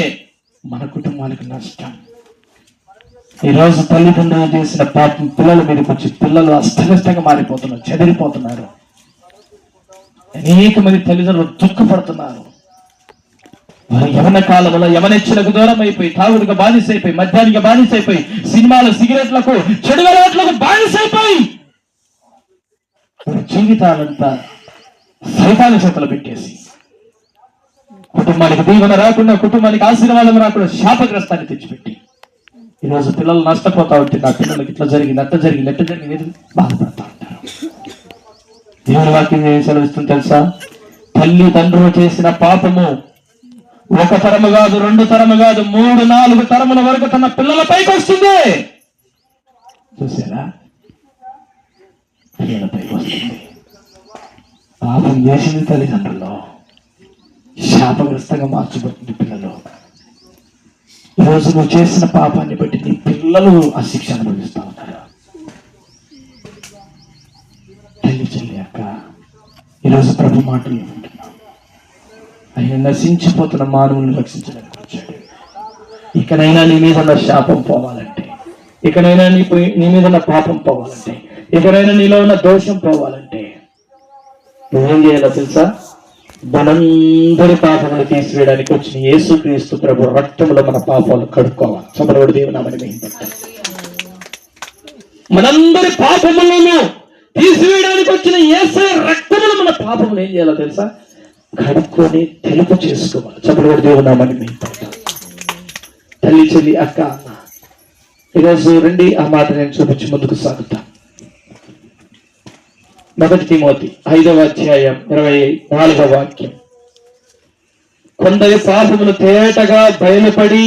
మన కుటుంబానికి నష్టం. ఈరోజు తల్లిదండ్రులు చేసిన పాపం పిల్లల మీదకి వచ్చి పిల్లలు అస్తవ్యస్తంగా మారిపోతున్నారు, చెదిరిపోతున్నారు. అనేక మంది తల్లిదండ్రులు దుఃఖపడుతున్నారు. వారు యవన కాలంలో యవనెచ్చలకు దూరం అయిపోయి, తాగుడుగా బానిసైపోయి, మద్యానికి బానిసైపోయి, సినిమాలు సిగరెట్లకు చెడు అలవాట్లకు బానిసైపోయి జీవితాలంతా సైతాన్ని చేతులు పెట్టేసి కుటుంబానికి దీవెన రాకుండా, కుటుంబానికి ఆశీర్వాదం రాకుండా శాపగ్రస్తాన్ని తెచ్చిపెట్టి ఈరోజు పిల్లలు నష్టపోతా ఉంటే, నా పిల్లలకి ఇట్లా జరిగింది, అట్లా జరిగింది, ఎట్లా జరిగింది బాధపడతా ఉంటారు. దేవుని వాక్యం ఏం సెలవిస్తుంది తెలుసా? తల్లిదండ్రులు చేసిన పాపము ఒక తరము కాదు, 2 తరము కాదు, 3, 4 తరముల వరకు తన పిల్లలపైకి వస్తుంది. చూసారా? పిల్లలపైకి వస్తుంది. పాపం చేసింది తల్లిదండ్రులు, శాపగ్రస్తంగా మార్చబడుతుంది పిల్లలు. ఈరోజు నువ్వు చేసిన పాపాన్ని బట్టి నీ పిల్లలు ఆ శిక్ష అనుభవిస్తా ఉన్నారు. తల్లి చెల్లి అక్క, ఈరోజు ప్రభు మాటలు వింటున్నాం. ఆయన నశించిపోతున్న మానవులను రక్షించడానికి వచ్చాడు. ఇకనైనా నీ మీద ఉన్న శాపం పోవాలంటే, ఇకనైనా నీ మీద ఉన్న పాపం పోవాలంటే, ఇకనైనా నీలో ఉన్న దోషం పోవాలంటే నువ్వేం చేయాలో తెలుసా? మనందరి పాపములు తీసివేయడానికి వచ్చిన యేసుక్రీస్తు ప్రభు రక్తంలో మన పాపాలు కడుక్కోవాలి. సబరుడు దేవునామని మహిమపడతాం. మనందరి పాపములను తీసివేయడానికి వచ్చిన యేసే రక్తములు మన పాపములు ఏం చేయాలో తెలుసా? కడుక్కొని తెలుపు చేసుకోవాలి. సబరుడు దేవునామని మహిమపడతాం. తల్లి చెల్లి అక్క అన్న, ఈరోజు రండి ఆ మాట నేను చూపించి ముందుకు సాగుతా. 1 తిమోతి 5వ అధ్యాయం 24వ వాక్యం. కొందరి పాపములు తేటగా బయలుపడి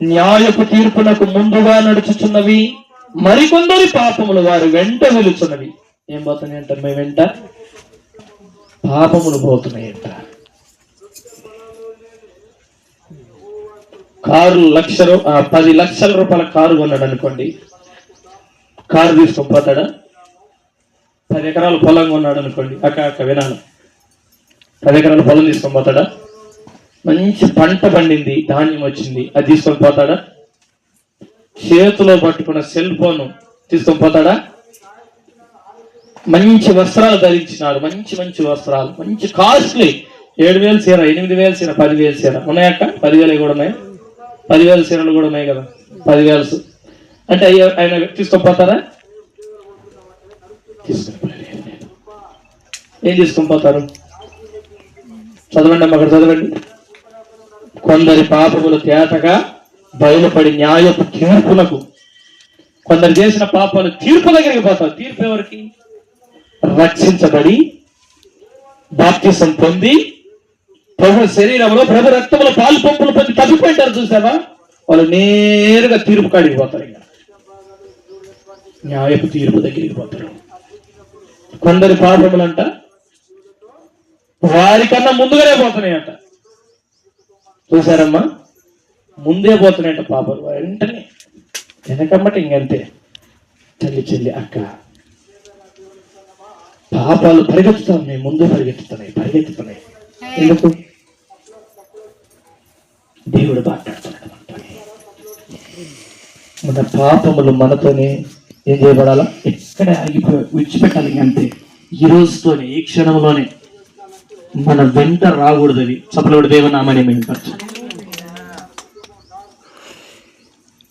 న్యాయపు తీర్పునకు ముందుగా నడుచుచున్నవి, మరికొందరి పాపములు వారు వెంట వెలుచున్నవి. ఏం పోతున్నాయి అంటారు? మేము వెంట పాపములు పోతున్నాయంట. కారు 10 లక్షల రూపాయల కారు కొన్నాడు అనుకోండి, కారు తీసుకొని పోతాడా? 10 ఎకరాల పొలం కొన్నాడు అనుకోండి, అక్క వినాలి, 10 ఎకరాల పొలం తీసుకొని పోతాడా? మంచి పంట పండింది, ధాన్యం వచ్చింది, అది తీసుకొని పోతాడా? చేతిలో పట్టుకున్న సెల్ ఫోన్ తీసుకొని పోతాడా? మంచి వస్త్రాలు ధరించినాడు, మంచి వస్త్రాలు, మంచి కాస్ట్లీ 7,000 చీర, 8,000 చీర, 10,000 చీర ఉన్నాయక్క? 10,000 కూడా ఉన్నాయి, 10,000 చీరలు కూడా ఉన్నాయి కదా, 10,000 అంటే ఆయన తీసుకొని పోతారా? ఏం తీసుకొని పోతారు? చదవండి అమ్మ, అక్కడ చదవండి. కొందరి పాపములు తేటగా బయలుపడి న్యాయపు తీర్పులకు, కొందరు చేసిన పాపాలు తీర్పు దగ్గరికి పోతారు. తీర్పు ఎవరికి? రక్షించబడి బాప్తిసం పొంది ప్రభు శరీరంలో ప్రభు రక్తంలో పాలు పంపులు పొంది తప్పిపోయింటారు. చూసావా? వాళ్ళు నేరుగా తీర్పు కాడికి పోతారు. ఇంకా న్యాయపు తీర్పు దగ్గరికి పోతారు. కొందరి పాపములంట వారికన్నా ముందుగానే పోతున్నాయంట. చూసారమ్మా, ముందే పోతున్నాయంట పాపలు. వెంటనే వెనకమ్మటి ఇంకంతే. తల్లి చెల్లి అక్క పాపాలు పరిగెత్తుతున్నాయి, ముందు పరిగెత్తుతున్నాయి. ఎందుకు? దేవుడు మాట్లాడుతున్నాడు మనతోనే. మన పాపములు మనతోనే ఏం చేయబడాలా? ఎక్కడే ఆగిపోయి విడిచిపెట్టాలి. అంతే. ఈ రోజుతోనే, ఈ క్షణంలోనే మన వెంట రాకూడదు. చప్పలవాడు దేవనామాన్ని మేంపరచు.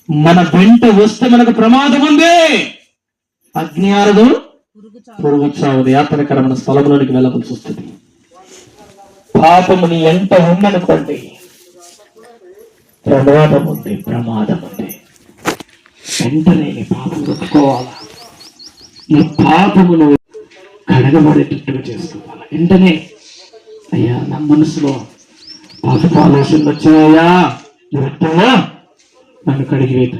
మన వెంట వస్తే మనకు ప్రమాదం ఉంది. అగ్ని ఆరదు, పొరుగు చావదు, యాతనకరమైన స్థలంలోనికి వెళ్ళవలసి వస్తుంది. పాపము నీ ఎంత ఉందనుకోండి, ప్రమాదం ఉంది. వెంటనే నీ పాపం ఒప్పుకోవాలా. నీ పాపమును కడగబడేటట్టుగా చేసుకోవాలా. వెంటనే అయ్యా, నా మనసులో పాపపు ఆలోచనలు వచ్చాయా, నన్ను కడిగివేత.